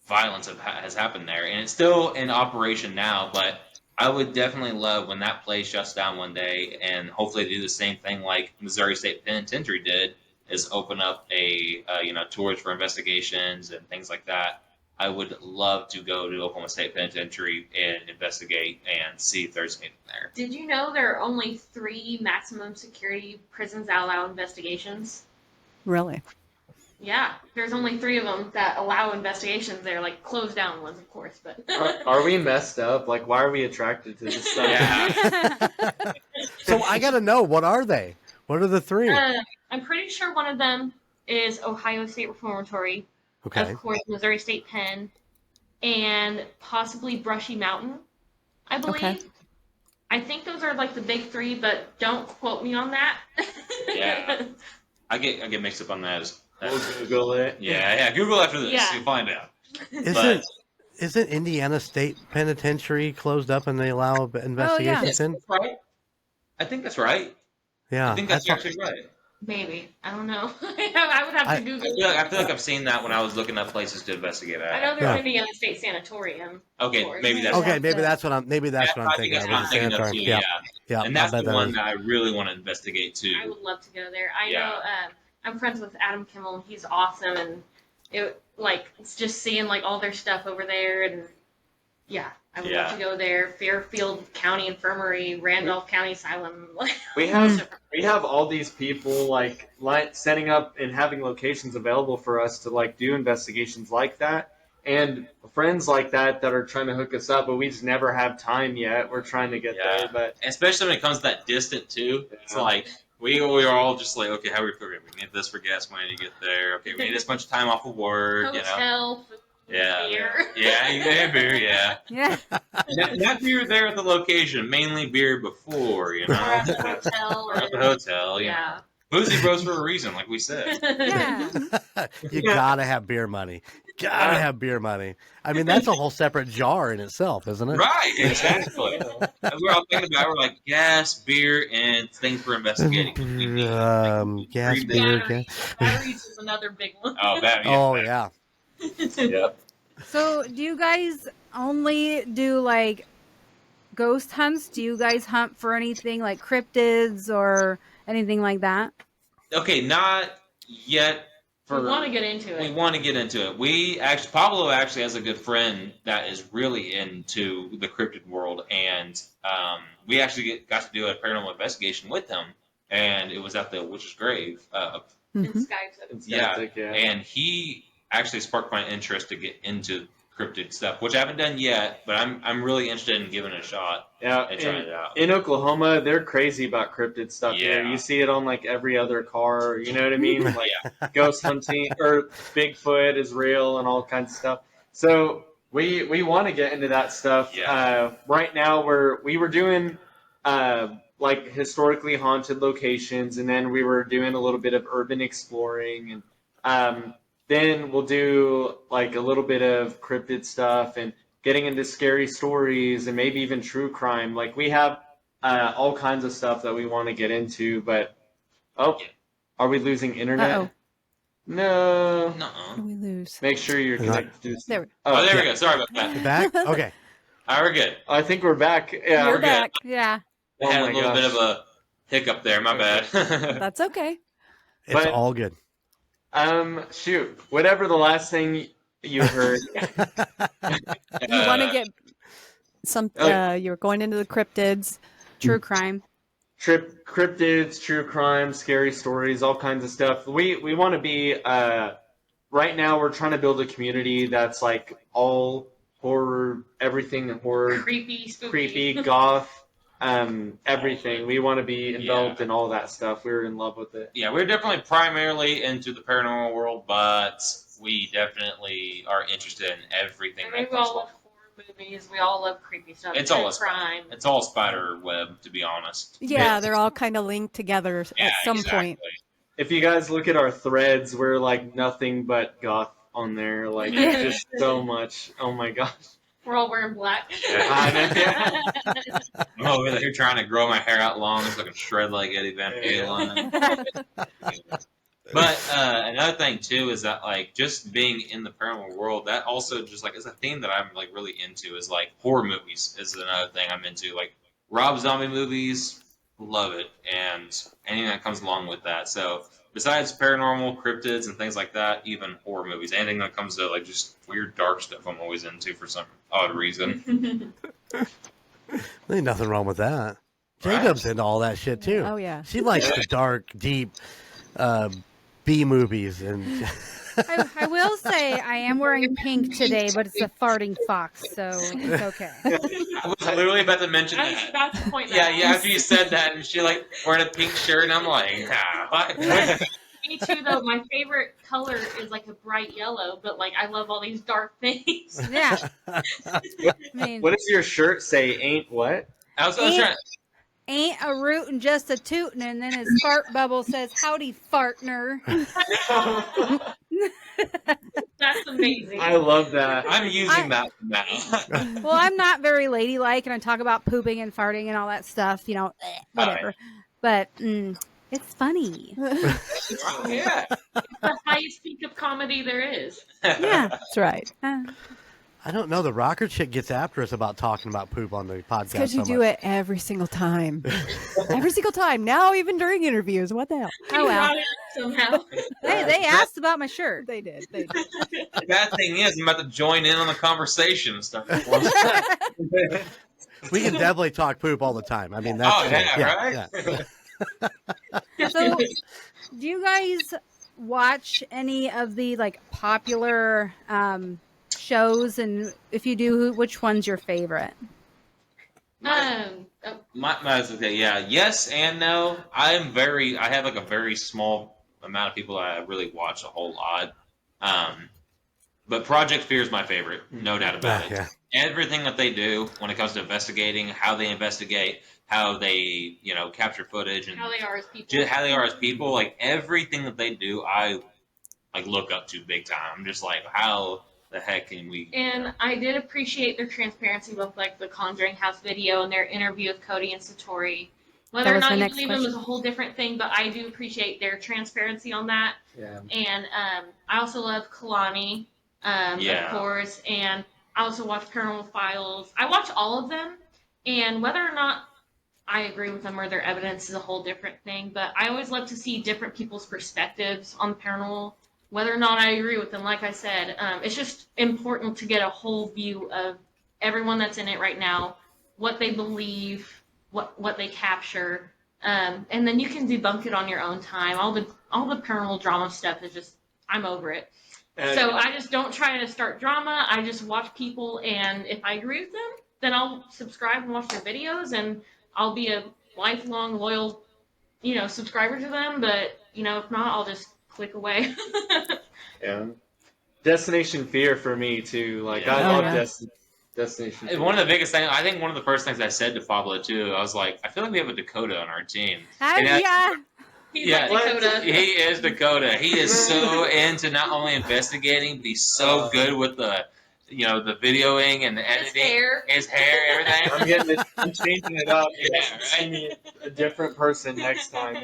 violence has happened there, and it's still in operation now. But I would definitely love when that place shuts down one day, and hopefully they do the same thing like Missouri State Penitentiary did, is open up tours for investigations and things like that. I would love to go to Oklahoma State Penitentiary and investigate and see if there's anything there. Did you know there are only 3 maximum security prisons that allow investigations? Really? Yeah, there's only 3 of them that allow investigations. They're like closed down ones, of course, but Are we messed up? Like, why are we attracted to this stuff? Yeah. So I got to know, what are they? What are the 3? I'm pretty sure one of them is Ohio State Reformatory, Okay. of course, Missouri State Penn, and possibly Brushy Mountain, I believe. Okay. I think those are like the big 3, but don't quote me on that. Yeah. I get mixed up on that. We'll Google it. Yeah. Google after this. Yeah. You'll find out. Isn't Indiana State Penitentiary closed up and they allow investigations in? That's right. I think that's right. Yeah. I think that's actually right. Maybe. I don't know. I would have to Google it. I feel like I've seen that when I was looking up places to investigate at. I know there's Indiana State Sanatorium. Okay, of course. maybe that's Okay, maybe that's what I'm thinking. I think that's what I'm thinking of too. Yeah. Yeah. And that's I the bet one is. that I really want to investigate too. I would love to go there. I Yeah. know I'm friends with Adam Kimmel, and he's awesome, and it's just seeing like all their stuff over there, and yeah, I would love to go there. Fairfield County Infirmary, Randolph County Asylum. We have all these people like setting up and having locations available for us to like do investigations like that, and friends like that are trying to hook us up, but we just never have time yet. We're trying to get there, but especially when it comes to that distant too. It's like we are all just like, okay, how are we programming? We need this for gas money to get there. Okay, we need this much time off of work. Hotel, food, beer. Beer. Yeah. Yeah. Not beer there at the location, mainly beer before, Or at the hotel. Or at the hotel, Yeah. Boozy Bros for a reason, like we said. Yeah. You gotta have beer money. Gotta have beer money. I mean, that's a whole separate jar in itself, isn't it? Right, exactly. We're all thinking about we're like gas, beer, and things for investigating. Gas, beer, gas. Batteries is another big one. Oh, Oh yeah. Yep. So, do you guys only do like ghost hunts? Do you guys hunt for anything like cryptids or anything like that? Okay, not yet. We want to get into We it. want to get into it. Pablo actually has a good friend that is really into the cryptid world, and we actually got to do a paranormal investigation with him, and it was at the Witch's Grave. In Mhm. Skype. Yeah, yeah. and he actually sparked my interest to get into cryptid stuff, which I haven't done yet, but I'm really interested in giving it a shot Yeah, and trying it out. in Oklahoma, they're crazy about cryptid stuff here. Yeah. You see it on like every other car, you know what I mean? Like ghost hunting or Bigfoot is real and all kinds of stuff. So we want to get into that stuff. Yeah. Right now we were doing like historically haunted locations, and then we were doing a little bit of urban exploring, and then we'll do like a little bit of cryptid stuff and getting into scary stories and maybe even true crime. Like we have all kinds of stuff that we want to get into, but are we losing internet? Uh-oh. No. Nuh-uh. What do we lose? Make sure you're connected. There we Oh, there yeah. we go. Sorry about that. You back? Okay. All right, we're good. I think we're back. Yeah, You're we're good. back. Yeah. I Oh had a my little bit gosh. of a hiccup there. My bad. That's okay. It's But- all good. Shoot. Whatever the last thing you heard. You want to get some? You're going into the cryptids. True crime. Cryptids, true crime, scary stories, all kinds of stuff. We want to be right now we're trying to build a community that's like all horror, everything horror, Creepy, spooky. creepy, goth, everything. We want to be enveloped in all that stuff. We're in love with it. Yeah, we're definitely primarily into the paranormal world, but we definitely are interested in everything I mean, that we comes all along. love horror movies. We all love creepy stuff. It's true all a- crime. It's all spider web, to be honest. Yeah, they're all kind of linked together Yeah, at some exactly. point. If you guys look at our threads, we're like nothing but goth on there. Like Yeah. just so much. Oh my gosh. We're all wearing black. I'm over there trying to grow my hair out long so I can shred like Eddie Van Halen. But another thing too is that like just being in the paranormal world, that also just like is a theme that I'm like really into. Is like horror movies is another thing I'm into. Like Rob Zombie movies, love it, and anything that comes along with that. So besides paranormal, cryptids, and things like that, even horror movies, anything that comes to like just weird dark stuff, I'm always into for some odd reason. There ain't nothing wrong with that. Right. Jacob's into all that shit too. Oh yeah. She likes the dark, deep B movies and I will say I am wearing pink today, but it's a farting fox, so it's okay. I was literally about to mention I was that. about to point Yeah, that yeah. out. After you said that, and she like wearing a pink shirt, and I'm like, what? Me too, though. My favorite color is like a bright yellow, but like I love all these dark things. Yeah. I mean, What does your shirt say? Ain't what? I was trying. ain't a rootin' just a tootin', and then his fart bubble says, "Howdy, fartner." That's amazing. I love that. I'm using that now. Well, I'm not very ladylike, and I talk about pooping and farting and all that stuff, whatever. But it's funny. Yeah. The highest peak of comedy there is. Yeah. That's right. I don't know. The rocker chick gets after us about talking about poop on the podcast. Because you so do much. it every single time. Every single time. Now, even during interviews. What the hell? Oh, well. Got it somehow. Hey, they asked about my shirt. They did. They did. The bad thing is, I'm about to join in on the conversation and stuff. We can definitely talk poop all the time. I mean, that's Oh, yeah, right? yeah. So, do you guys watch any of the like popular shows? And if you do, which one's your favorite? Oh, Yeah, yes and no. I have like a very small amount of people that I really watch a whole lot. But Project Fear is my favorite, no doubt about it. Yeah. Everything that they do when it comes to investigating, how they investigate, how they, capture footage, and how they are as people. just how they are as people, like everything that they do, I like look up to big time. I'm just like, how the heck can we? And I did appreciate their transparency with like the Conjuring House video and their interview with Cody and Satori. Whether That or was not my you next believe them is question. a whole different thing, but I do appreciate their transparency on that. Yeah. And I also love Kalani. Yeah. of course, and I also watch Paranormal Files. I watch all of them, and whether or not I agree with them or their evidence is a whole different thing, but I always love to see different people's perspectives on the paranormal, whether or not I agree with them. Like I said, it's just important to get a whole view of everyone that's in it right now, what they believe, what they capture, and then you can debunk it on your own time. All the paranormal drama stuff is just, I'm over it. So I just don't try to start drama. I just watch people, and if I agree with them, then I'll subscribe and watch their videos, and I'll be a lifelong loyal, subscriber to them. But if not, I'll just click away. Yeah. Destination Fear for me too. Like Yeah. I Oh, love yeah. Destination Fear. One of the biggest things, I think one of the first things I said to Pablo too, I was like, I feel like we have a Dakota on our team. And Yeah. He's Yeah, like Dakota. He is Dakota. He is so into not only investigating, but he's so good with the videoing and the editing. His hair, everything. I'm changing it up. You Yeah, guys can see me a different person next time.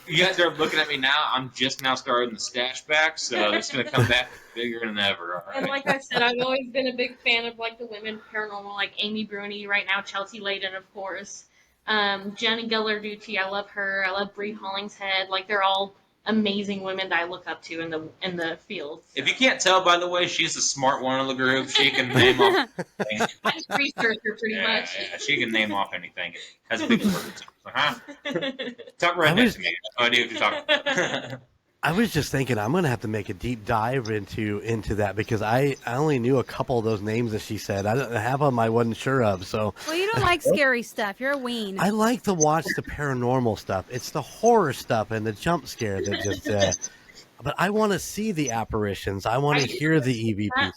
You guys are looking at me now. I'm just now starting the stash back, so it's going to come back bigger than ever. All right? And like I said, I've always been a big fan of like the women paranormal, like Amy Bruni, right now Chelsea Layden, of course. Jenny Gellarducci, I love her. I love Bree Hollingshead. Like they're all amazing women that I look up to in the field. So. If you can't tell, by the way, she's the smart one of the group. She can name off anything. I just research her pretty much. Yeah, she can name off anything. It has big words. Talk right next to me. I have no idea what you're talking about. I was just thinking I'm gonna have to make a deep dive into that because I only knew a couple of those names that she said. Half of them I wasn't sure of. So Well, you don't like scary stuff. You're a ween. I like to watch the paranormal stuff. It's the horror stuff and the jump scare that just. But I want to see the apparitions. I want to hear the EVPs.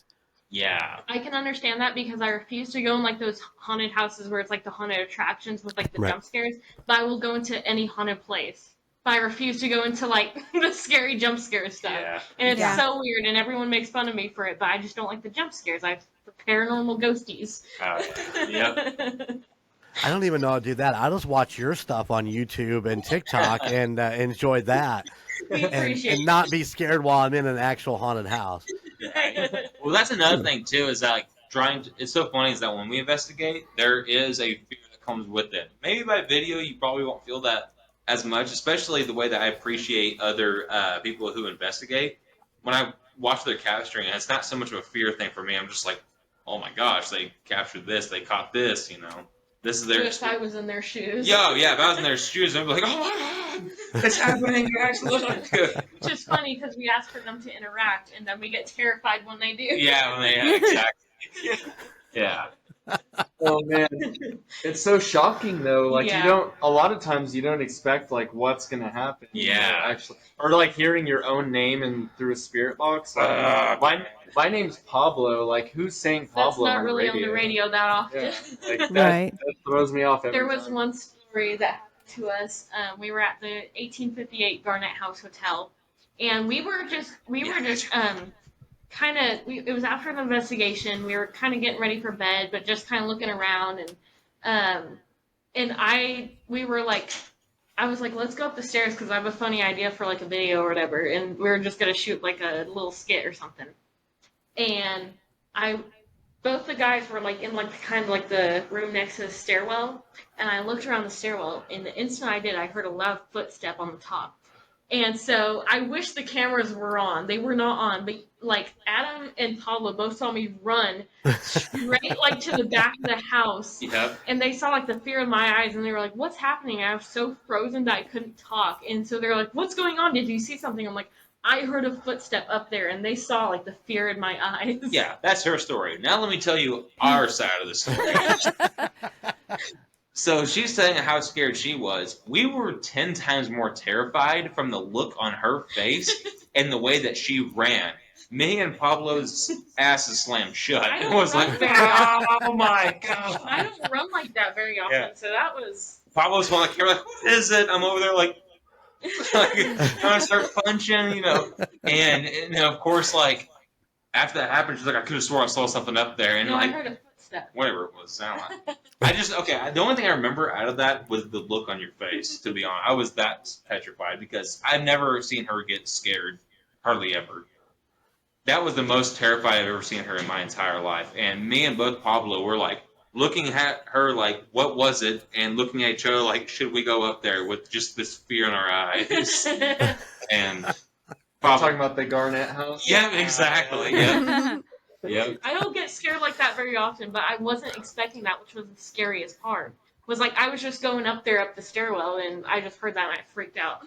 Yeah. I can understand that because I refuse to go in like those haunted houses where it's like the haunted attractions with like the Right. jump scares. But I will go into any haunted place. But I refuse to go into like the scary jump scare stuff. Yeah. And it's Yeah. so weird, and everyone makes fun of me for it. But I just don't like the jump scares. I the paranormal ghosties. Yep. I don't even know how to do that. I just watch your stuff on YouTube and TikTok and enjoy that, We appreciate and not be scared while I'm in an actual haunted house. Well, that's another thing too. Is that it's so funny is that when we investigate, there is a fear that comes with it. Maybe by video, you probably won't feel that as much, especially the way that I appreciate other people who investigate. When I watch their capturing, it's not so much of a fear thing for me. I'm just like, oh my gosh, they captured this, they caught this, This is their If I was in their shoes. Yo, yeah, if I was in their shoes, I'd be like, oh my god, it's happening, guys, look. Which is funny because we ask for them to interact, and then we get terrified when they do. Yeah, exactly. Yeah. Oh man, it's so shocking though. Like Yeah. a lot of times you don't expect like what's gonna happen. Yeah. Actually, or like hearing your own name and through a spirit box. My name's Pablo. Like who's saying That's Pablo not on really the radio? on the radio that often. Yeah, like that, Right. that throws me off every There was time. one story that happened to us. We were at the 1858 Garnet House Hotel, and we were just it was after the investigation. We were kind of getting ready for bed, but just kind of looking around, I was like, let's go up the stairs because I have a funny idea for like a video or whatever, and we were just gonna shoot like a little skit or something. And both the guys were like in like kind of like the room next to the stairwell, and I looked around the stairwell, and the instant I did, I heard a loud footstep on the top. And so I wish the cameras were on. They were not on, but like Adam and Pablo both saw me run straight like to the back of the house. Yep. And they saw like the fear in my eyes, and they were like, "What's happening?" I was so frozen that I couldn't talk. And so they're like, "What's going on? Did you see something?" I'm like, I heard a footstep up there, and they saw like the fear in my eyes. Yeah, that's her story. Now let me tell you our side of the story. So she's saying how scared she was. We were 10 times more terrified from the look on her face and the way that she ran. Me and Pablo's asses slammed shut. I It don't was run like, very often. oh my god. I don't run like that very often, Yeah. so that was. Pablo's on the camera like, what is it? I'm over there like trying to start punching, And of course, like, after that happened, she's like, I could have swore I saw something up there. And No, I like, heard a footstep. whatever it was, sound like. The only thing I remember out of that was the look on your face, to be honest. I was that petrified because I've never seen her get scared, hardly ever. that was the most terrified I've ever seen her in my entire life. And me and both Pablo were like looking at her like, what was it? And looking at each other like, should we go up there with just this fear in our eyes? And talking about the Garnett house. Yeah, exactly. Yeah. Yep. I don't get scared like that very often, but I wasn't expecting that, which was the scariest part. Was like I was just going up there up the stairwell, and I just heard that and I freaked out.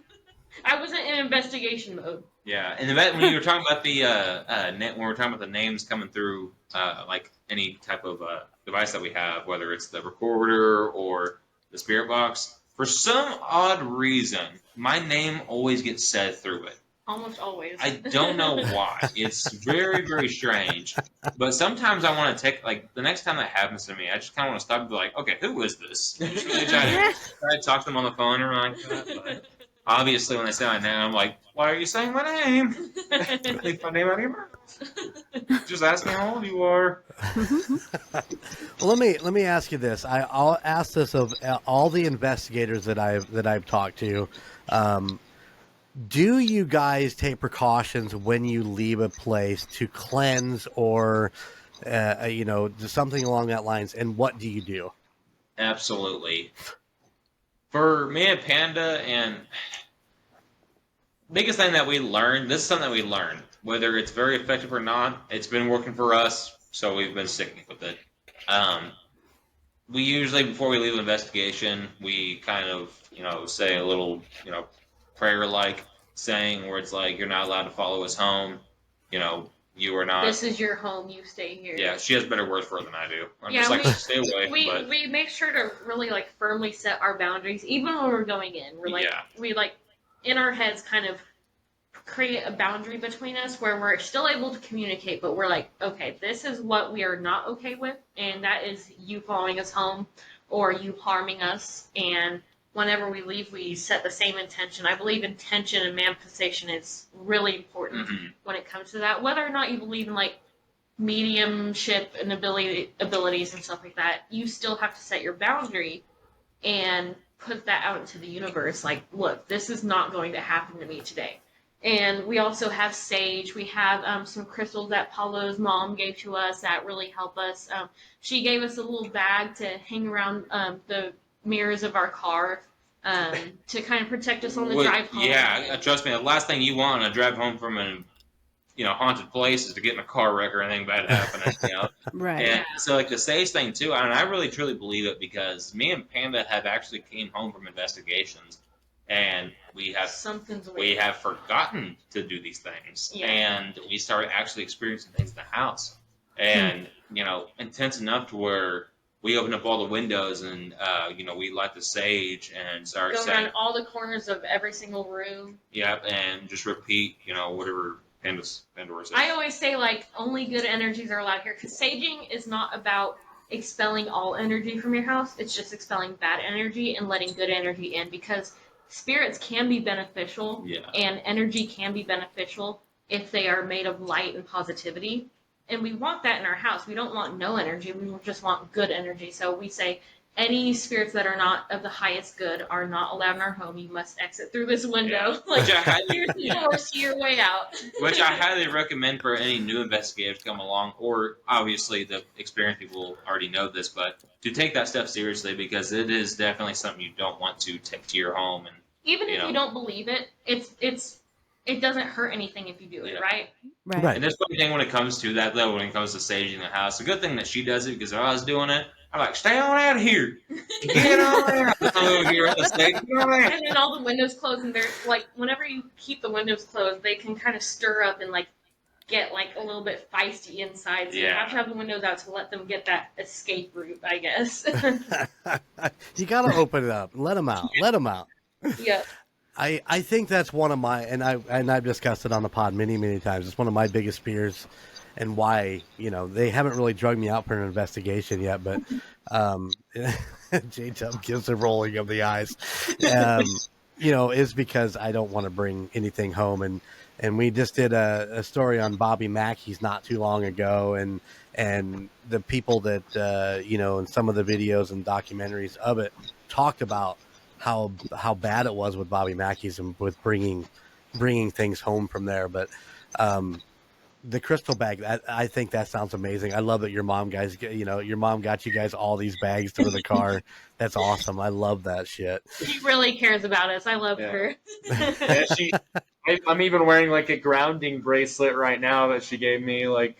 I wasn't in investigation mode. Yeah, and when you were talking about the when we were talking about the names coming through, like any type of device that we have, whether it's the recorder or the spirit box, for some odd reason, my name always gets said through it. Almost always. I don't know why. It's very, very strange. But sometimes I want to take, like, the next time that happens to me, I just kind of want to stop and be like, okay, who is this? I just really try to talk to them on the phone or like that. But obviously, when they say my name, I'm like, why are you saying my name? Leave my name out of your mouth. Just ask me how old you are. Well, let me ask you this. I'll ask this of all the investigators that I've talked to. Do you guys take precautions when you leave a place to cleanse or, something along that lines? And what do you do? Absolutely. For me and Panda, and biggest thing that we learned, this is something that we learned, whether it's very effective or not, it's been working for us, so we've been sticking with it. We usually, before we leave an investigation, we kind of, say a little, prayer-like saying where it's like, you're not allowed to follow us home, you are not. This is your home, you stay here. Yeah, she has better words for it than I do. I'm just like, stay away. We make sure to really firmly set our boundaries, even when we're going in. We in our heads kind of create a boundary between us where we're still able to communicate, but we're like, okay, this is what we are not okay with, and that is you following us home or you harming us. And whenever we leave, we set the same intention. I believe intention and manifestation is really important when it comes to that. Whether or not you believe in mediumship and abilities and stuff like that, you still have to set your boundary and put that out into the universe. Like, look, this is not going to happen to me today. And we also have sage. We have some crystals that Paulo's mom gave to us that really help us. She gave us a little bag to hang around the mirrors of our car to kind of protect us on the drive home. Yeah, trust me, the last thing you want on a drive home from a haunted place is to get in a car wreck or anything bad happening. Right. And so the sage thing too, and I really truly believe it because me and Panda have actually came home from investigations and we have forgotten to do these things, and we started actually experiencing things in the house, and intense enough to where we opened up all the windows and we light the sage and start go around all the corners of every single room. Yep, and just repeat whatever Pandora says. I always say only good energies are allowed here because saging is not about expelling all energy from your house. It's just expelling bad energy and letting good energy in, because spirits can be beneficial and energy can be beneficial if they are made of light and positivity. And we want that in our house. We don't want no energy. We just want good energy. So we say any spirits that are not of the highest good are not allowed in our home. You must exit through this window. Force your way out. Which I highly recommend for any new investigators to come along, or obviously the experienced people already know this, but to take that stuff seriously, because it is definitely something you don't want to take to your home. And even if you don't believe it, it doesn't hurt anything if you do it, right? Right. And that's one thing when it comes to that, though, when it comes to saging the house. The good thing that she does it, because if I was doing it, I'm like, stay on out of here. Get on out. And then all the windows closed, and they're whenever you keep the windows closed, they can kind of stir up and get a little bit feisty inside. So you have to have the windows out to let them get that escape route, I guess. You got to open it up. Let them out. Let them out. Yeah. I think that's one of my, and I've discussed it on the pod many, many times. It's one of my biggest fears, and why, they haven't really drugged me out for an investigation yet, but J-Tub gives a rolling of the eyes, is because I don't want to bring anything home. And we just did a story on Bobby Mackey's not too long ago, and the people that, in some of the videos and documentaries of it talked about how bad it was with Bobby Mackey's and with bringing things home from there. But the crystal bag. I think that sounds amazing. I love that your mom got you guys all these bags for the car. That's awesome. I love that shit. She really cares about us. I love her. Yeah, I'm even wearing like a grounding bracelet right now that she gave me. Like,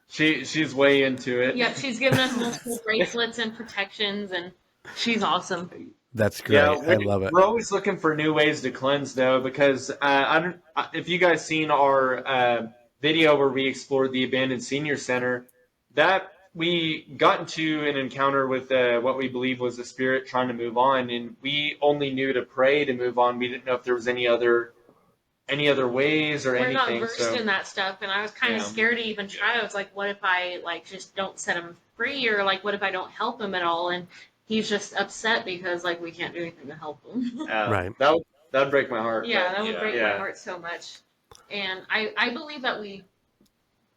she's way into it. Yep, she's given us multiple bracelets and protections, and she's awesome. That's great. Yeah, I love it. We're always looking for new ways to cleanse, though, because if you guys seen our video where we explored the abandoned senior center, that we got into an encounter with what we believe was a spirit trying to move on, and we only knew to pray to move on. We didn't know if there was any other ways or We're anything. not versed in that stuff, and I was kind of scared to even try. I was like, what if I like just don't set him free, or like what if I don't help him at all? And he's just upset because like we can't do anything to help him. Right. That'd break my heart. Yeah, that would break my heart so much. And I believe that we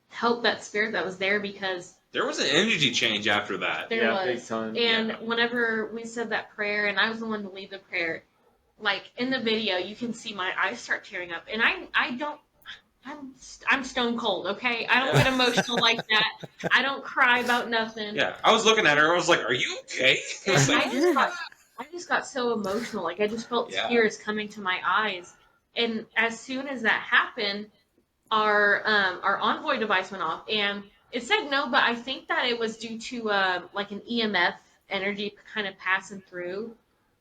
helped that spirit that was there because there was an energy change after that. There was. Big time. And whenever we said that prayer, and I was the one to lead the prayer, like in the video, you can see my eyes start tearing up, and I'm stone cold, okay? I don't get emotional like that. I don't cry about nothing. Yeah, I was looking at her. I was like, "Are you okay?" I just got so emotional. Like I just felt tears coming to my eyes. And as soon as that happened, our envoy device went off, and it said no, but I think that it was due to like an EMF energy kind of passing through,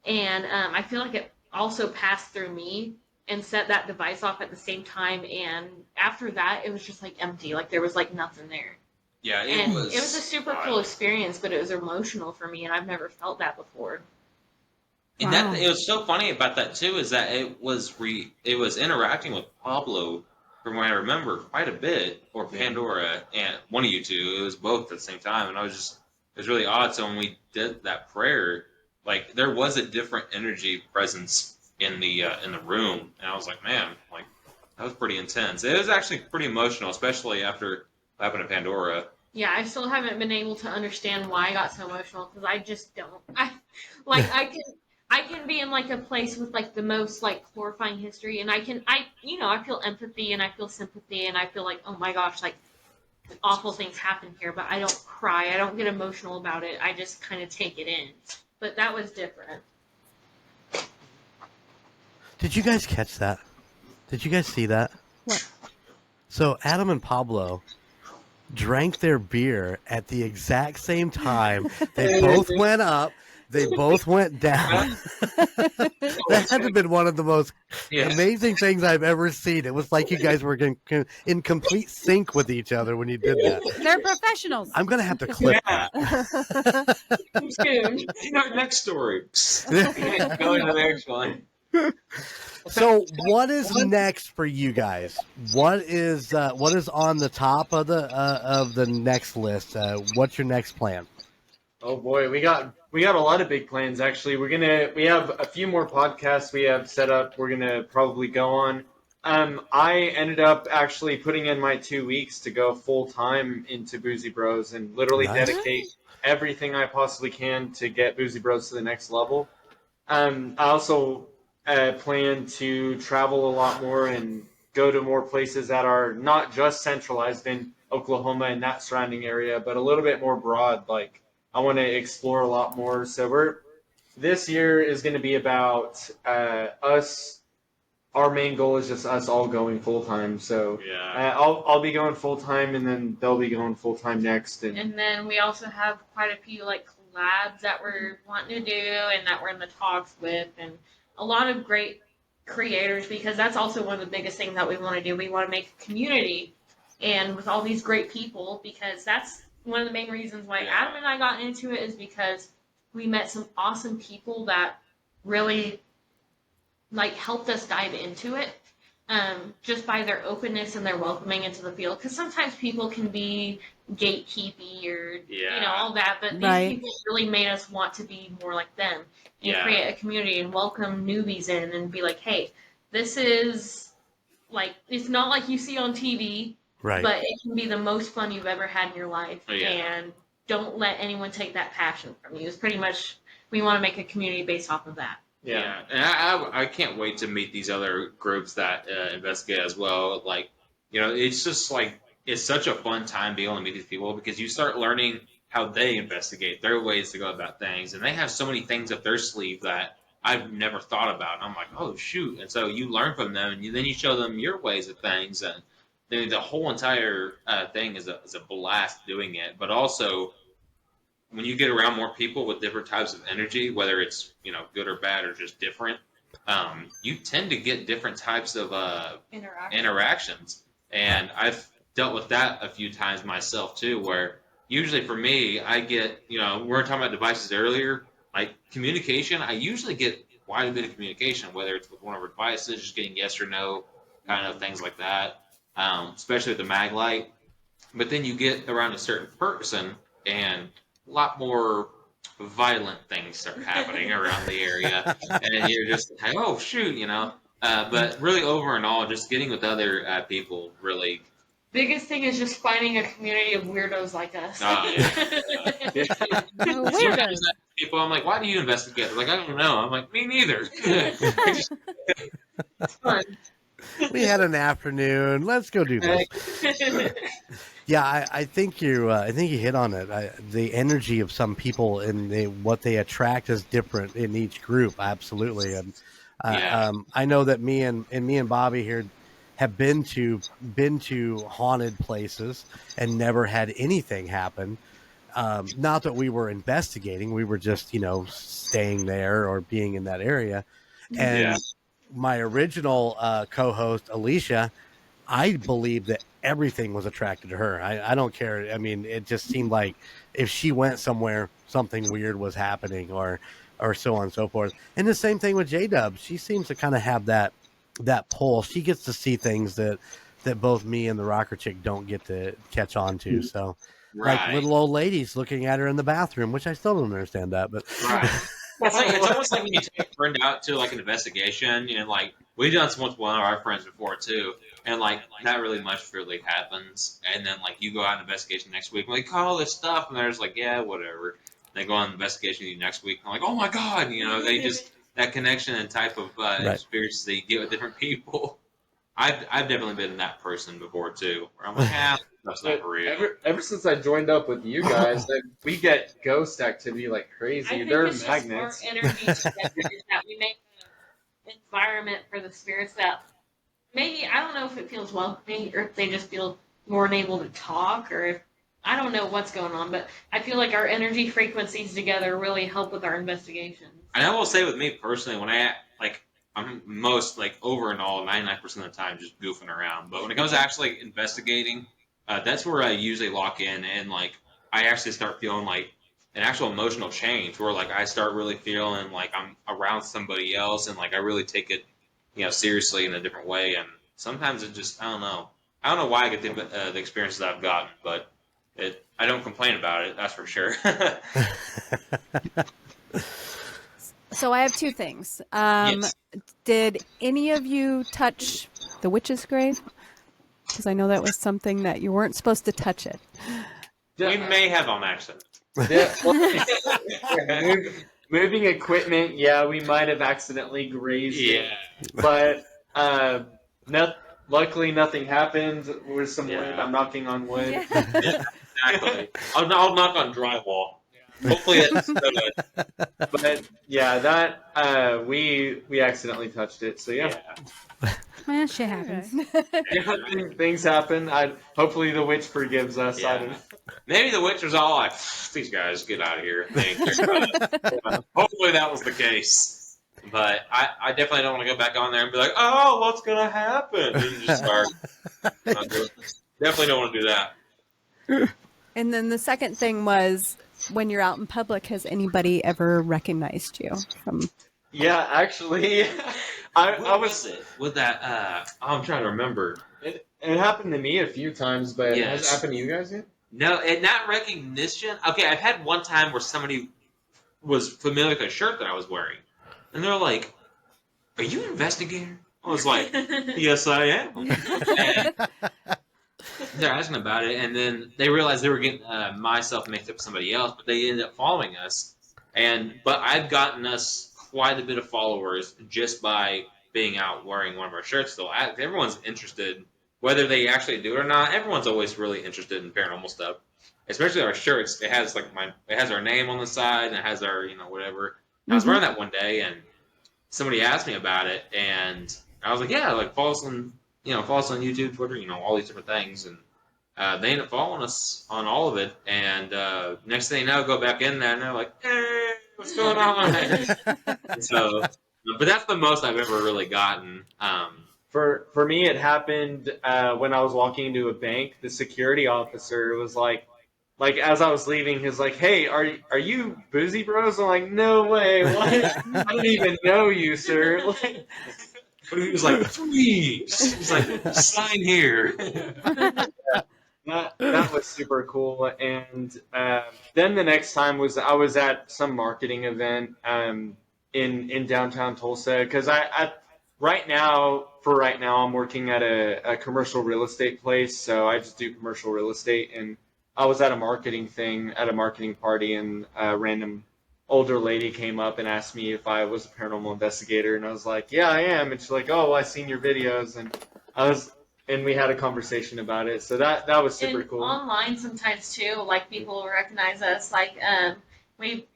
and I feel like it also passed through me and set that device off at the same time. And after that, it was just like empty, like there was like nothing there. Yeah, it was a super cool experience, but it was emotional for me, and I've never felt that before. And that it was so funny about that too is that it was interacting with Pablo, from what I remember, quite a bit, or Pandora, and one of you two. It was both at the same time, and it was really odd. So when we did that prayer, like there was a different energy presence in the room, and I was like, man, like that was pretty intense. It was actually pretty emotional, especially after what happened to Pandora. Yeah, I still haven't been able to understand why I got so emotional because I just don't. I can be in like a place with like the most like horrifying history, and I feel empathy and I feel sympathy and I feel like, oh my gosh, like awful things happen here, but I don't cry. I don't get emotional about it. I just kind of take it in. But that was different. Did you guys catch that? Did you guys see that? What? So Adam and Pablo drank their beer at the exact same time. They both went up. They both went down. That had to have been one of the most amazing things I've ever seen. It was like you guys were in complete sync with each other when you did that. They're professionals. I'm going to have to clip that. In our next story. Going to the next one. So, what is next for you guys? What is on the top of the next list? What's your next plan? Oh boy, we got a lot of big plans actually. We have a few more podcasts we have set up. We're gonna probably go on. I ended up actually putting in my 2 weeks to go full time into Boozy Bros and literally dedicate everything I possibly can to get Boozy Bros to the next level. I also plan to travel a lot more and go to more places that are not just centralized in Oklahoma and that surrounding area, but a little bit more broad. Like I want to explore a lot more. So this year is going to be about us. Our main goal is just us all going full time. So I'll be going full time, and then they'll be going full time next. And then we also have quite a few like collabs that we're wanting to do, and that we're in the talks with, and a lot of great creators, because that's also one of the biggest things that we want to do. We want to make a community, and with all these great people, because that's one of the main reasons why Adam and I got into it, is because we met some awesome people that really like helped us dive into it, just by their openness and their welcoming into the field. Because sometimes people can be gatekeepy or all that, but these people really made us want to be more like them and create a community and welcome newbies in and be like, hey, this is like, it's not like you see on TV. Right. But it can be the most fun you've ever had in your life. And don't let anyone take that passion from you. It's pretty much, we want to make a community based off of that. Yeah. And I can't wait to meet these other groups that investigate as well. Like, it's just like it's such a fun time being able to meet these people because you start learning how they investigate, their ways to go about things, and they have so many things up their sleeve that I've never thought about. And I'm like, oh shoot! And so you learn from them, and then you show them your ways of things, and then the whole entire thing is a blast doing it. But also, when you get around more people with different types of energy, whether it's good or bad or just different, you tend to get different types of interactions. And I've dealt with that a few times myself too, where usually for me, I get, we were talking about devices earlier, like communication, I usually get quite a bit of communication, whether it's with one of our devices, just getting yes or no, kind of things like that, especially with the mag light. But then you get around a certain person and a lot more violent things start happening around the area. And you're just like, oh, shoot, But really, over and all, just getting with other people really. Biggest thing is just finding a community of weirdos like us. Oh, yeah. Weirdos. People, I'm like, why do you investigate? They're like, I don't know. I'm like, me neither. It's fun. We had an afternoon. Let's go do this. Yeah, I think you hit on it. The energy of some people and what they attract is different in each group. Absolutely, and I know that me and Bobbi here have been to haunted places and never had anything happen. Not that we were investigating; we were just staying there or being in that area. And my original co-host Alicia, I believe that everything was attracted to her. I don't care. I mean, it just seemed like if she went somewhere, something weird was happening, or so on and so forth. And the same thing with J-Dub. She seems to kind of have that pull. She gets to see things that both me and the rocker chick don't get to catch on to. So, like little old ladies looking at her in the bathroom, which I still don't understand that. But it's almost like when you take a friend out to like an investigation, like we've done some with one of our friends before too. And, like, not really much really happens. And then, like, you go out on investigation next week, and they call all this stuff, and they're just like, yeah, whatever. They go on investigation with you next week, and I'm like, oh, my God, they just, that connection and type of experiences that you get with different people. I've definitely been that person before, too, where I'm like, that's not for real. Ever since I joined up with you guys, we get ghost activity like crazy. I think They're it's magnets. Just our energy together is that we make an environment for the spirits that maybe, I don't know if it feels welcoming or if they just feel more able to talk or if, I don't know what's going on, but I feel like our energy frequencies together really help with our investigations. And I will say with me personally, when I'm most, over and all, 99% of the time just goofing around. But when it comes to actually investigating, that's where I usually lock in and, I actually start feeling, an actual emotional change where, I start really feeling like I'm around somebody else and, I really take it seriously in a different way. And sometimes it just, I don't know why I get the experiences I've gotten, but I don't complain about it. That's for sure. So I have two things. Yes. Did any of you touch the witch's grave? Because I know that was something that you weren't supposed to touch it. We may have on accident. Yeah. Moving equipment, we might have accidentally grazed it. But luckily nothing happened. With some wood, I'm knocking on wood. Yeah, exactly. I'll knock on drywall. Hopefully that's good. But that we accidentally touched it. So Man, shit happens. Things happen. Hopefully the witch forgives us. I don't know. Maybe the witch was all like, these guys, get out of here. Hopefully that was the case. But I definitely don't want to go back on there and be like, oh, what's going to happen? And just start. Definitely don't want to do that. And then the second thing was, when you're out in public, has anybody ever recognized you from? Yeah, actually, I was it with that. I'm trying to remember. It happened to me a few times, but has it happened to you guys yet? No, and not recognition. Okay, I've had one time where somebody was familiar with a shirt that I was wearing, and they're like, "Are you an investigator?" I was like, "Yes, I am." They're asking about it, and then they realized they were getting myself mixed up with somebody else, but they ended up following us. But I've gotten us quite a bit of followers just by being out wearing one of our shirts. So everyone's interested whether they actually do it or not, everyone's always really interested in paranormal stuff. Especially our shirts. It has it has our name on the side and it has our whatever. I was wearing that one day and somebody asked me about it and I was like, yeah, like follow us on YouTube, Twitter, all these different things, and they ended up following us on all of it. And next thing you know, go back in there and they're like, hey, what's going on? So, but that's the most I've ever really gotten. For me, it happened when I was walking into a bank. The security officer was like as I was leaving, he was like, "Hey, are you Boozy Bros?" I'm like, "No way! What? I don't even know you, sir." But he was like, "Please," he's like, "Sign here." That was super cool. And then the next time I was at some marketing event in downtown Tulsa because right now I'm working at a commercial real estate place, so I just do commercial real estate. And I was at a marketing party, and a random older lady came up and asked me if I was a paranormal investigator, and I was like, "Yeah, I am." And she's like, "Oh, I seen your videos," and we had a conversation about it. So that was super cool. Online sometimes too, like people will recognize us, we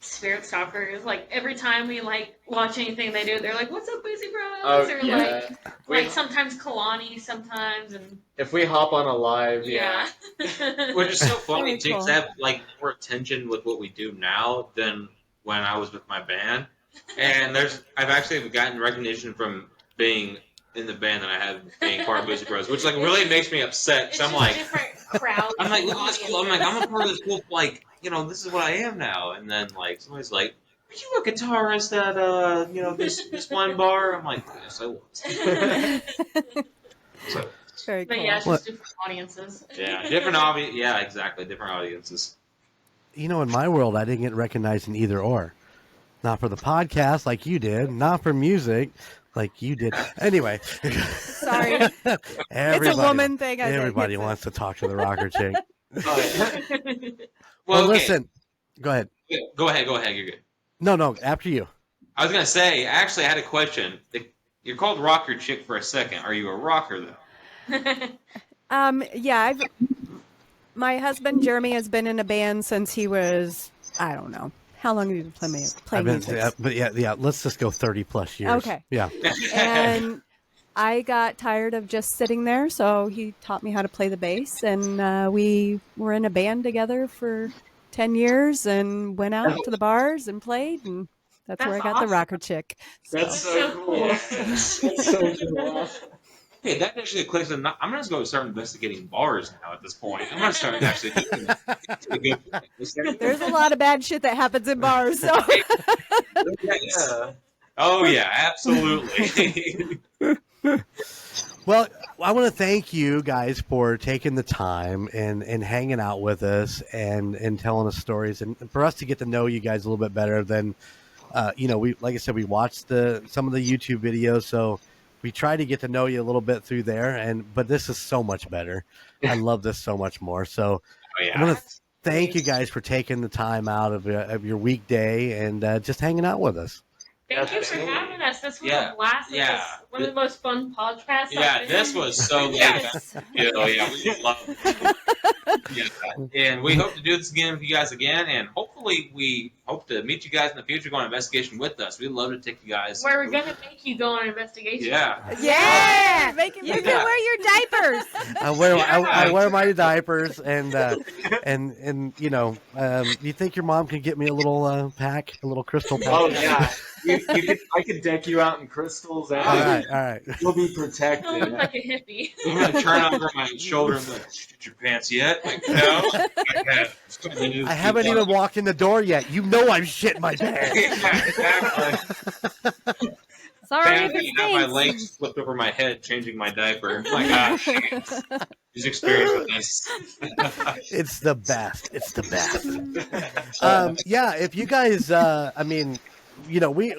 spirit stalkers. Like every time we watch anything they do, they're like, "What's up, Boozy Bros?" Or like sometimes Kalani, sometimes, and if we hop on a live, yeah. Which is so funny. Very Jinx cool. have more attention with what we do now than when I was with my band. And I've actually gotten recognition from being in the band than I have being part of Boozy Bros, which really makes me upset. It's So I'm just like, different crowds. look at this cool. I'm like, I'm a part of this cool. This is what I am now. And then somebody's like, "Are you a guitarist at this one bar?" I'm like, "Yes, I was." So, Very But cool. yeah, it's just different audiences. yeah, different audience. Yeah, exactly, different audiences. In my world, I didn't get recognized in either or. Not for the podcast like you did. Not for music like you did. Anyway. Sorry. It's a woman thing. I think. Everybody wants to talk to the rocker chick. Well, okay. Listen. Go ahead. Go ahead. You're good. No. After you. I was gonna say, actually, I had a question. You're called Rocker Chick for a second. Are you a rocker though? Yeah. My husband Jeremy has been in a band since he was, I don't know. How long have you been playing music? But yeah. Let's just go 30 plus years. Okay. Yeah. And I got tired of just sitting there, so he taught me how to play the bass, and we were in a band together for 10 years and went out to the bars and played, and that's where I got the rocker chick. That's so cool. That's so cool. Okay, that actually clicks. I'm going to go start investigating bars now at this point. I'm going to start actually doing There's a lot of bad shit that happens in bars, so. Yeah. Oh, yeah, absolutely. Well, I want to thank you guys for taking the time and hanging out with us and telling us stories, and for us to get to know you guys a little bit better than, we, like I said, we watched some of the YouTube videos, so we try to get to know you a little bit through there, but this is so much better. I love this so much more. So I want to thank you guys for taking the time out of your weekday and just hanging out with us. Thank you for having us. This was a blast. It was one of the most fun podcasts. Yeah, this was so good. Yes. We love it. Yeah. And we hope to do this again with you guys again, and hopefully we hope to meet you guys in the future, go on an investigation with us. We'd love to take you guys. Where we're going to make you go on an investigation. Yeah. Yeah, Make it you can wear your diapers. I wear my diapers, and you think your mom can get me a little pack, a little crystal pack? Oh yeah, I could deck you out in crystals. And All right. You'll be You protected. look like a hippie. I'm going to turn over my shoulder and be like, "Did you get your pants yet?" Like, no. I haven't even walked in the door yet. You know I'm shitting my pants. Yeah, exactly. Sorry if Family, it have my stinks. legs flipped over my head, changing my diaper. Oh my gosh. He's experienced with this. It's the best. If you guys,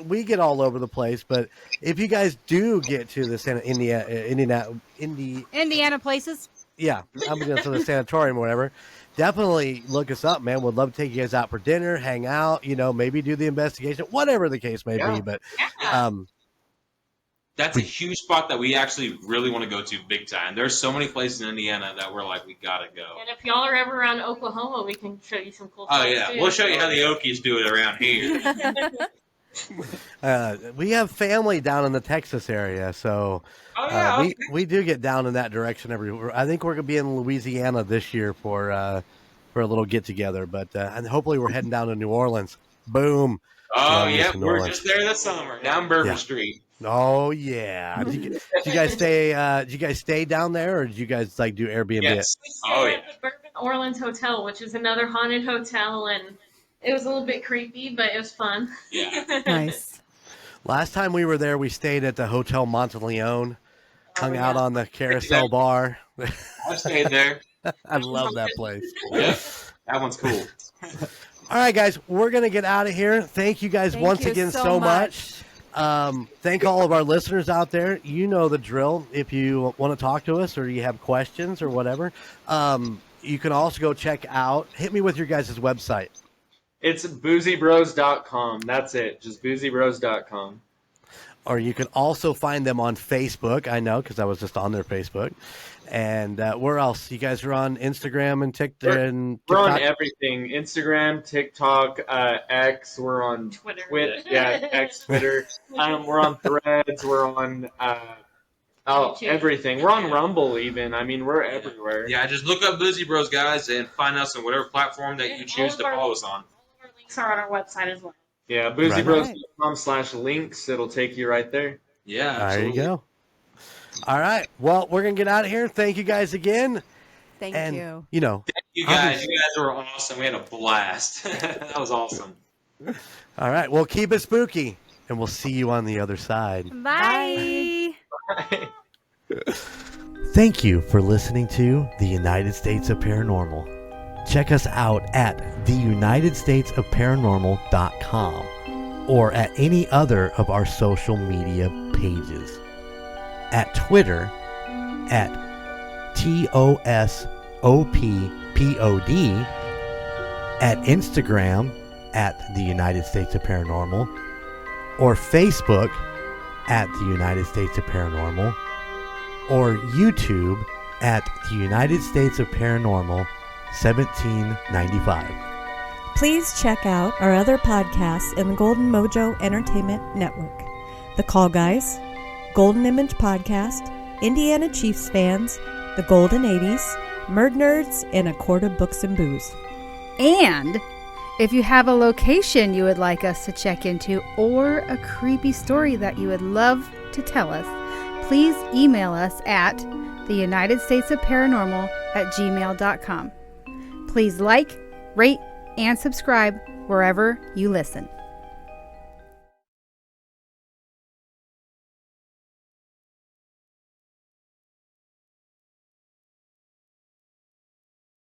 we get all over the place, but if you guys do get to the Indiana places. yeah, I'm going to the sanatorium or whatever, definitely look us up, man. We'd love to take you guys out for dinner, hang out, maybe do the investigation, whatever the case may be. But That's a huge spot that we actually really want to go to big time. There's so many places in Indiana that we're like, we gotta go. And if y'all are ever around Oklahoma, we can show you some cool Oh spots yeah, too. we'll show you how the Okies do it around here. We have family down in the Texas area, so Oh yeah, we do get down in that direction I think we're gonna be in Louisiana this year for a little get together, but and hopefully we're heading down to New Orleans. Boom. Oh yeah, we're just there this summer down Bourbon Street. Oh yeah. Did you guys stay? Did you guys stay down there, or did you guys like do Airbnb? Yes. We stayed at the Bourbon Orleans Hotel, which is another haunted hotel, and it was a little bit creepy, but it was fun. Yeah. Nice. Last time we were there, we stayed at the Hotel Monteleone, hung out on the carousel bar. I stayed there. I love that place. Yeah, that one's cool. All right, guys, we're going to get out of here. Thank you guys once again so much. Thank all of our listeners out there. You know the drill. If you want to talk to us or you have questions or whatever, you can also go check out. Hit me with your guys' website. It's boozybros.com. That's it. Just boozybros.com. Or you can also find them on Facebook. I know because I was just on their Facebook. And where else? You guys are on Instagram and TikTok. We're on everything. Instagram, TikTok, X. We're on Twitter. X, Twitter. We're on Threads. We're on everything. We're on Rumble even. I mean, we're everywhere. Yeah, just look up Boozy Bros, guys, and find us on whatever platform that you choose to follow us on. All of our links are on our website as well. Yeah, boozybros.com/links. It'll take you right there. Yeah, there you go. All right. Well, we're going to get out of here. Thank you guys again. Thank you. You know, Thank you guys. You guys were awesome. We had a blast. That was awesome. All right. Well, keep it spooky, and we'll see you on the other side. Bye. Bye. Thank you for listening to The United States of Paranormal. Check us out at theunitedstatesofparanormal.com or at any other of our social media pages. At Twitter at TOSOPPOD, at Instagram at The United States of Paranormal, or Facebook at The United States of Paranormal, or YouTube at The United States of Paranormal 1795. Please check out our other podcasts in the Golden Mojo Entertainment Network. The Call Guys, Golden Image Podcast, Indiana Chiefs Fans, The Golden 80s, Murd Nerds, and A Quart of Books and Booze. And if you have a location you would like us to check into or a creepy story that you would love to tell us, please email us at theunitedstatesofparanormal@gmail.com. Please like, rate, and subscribe wherever you listen.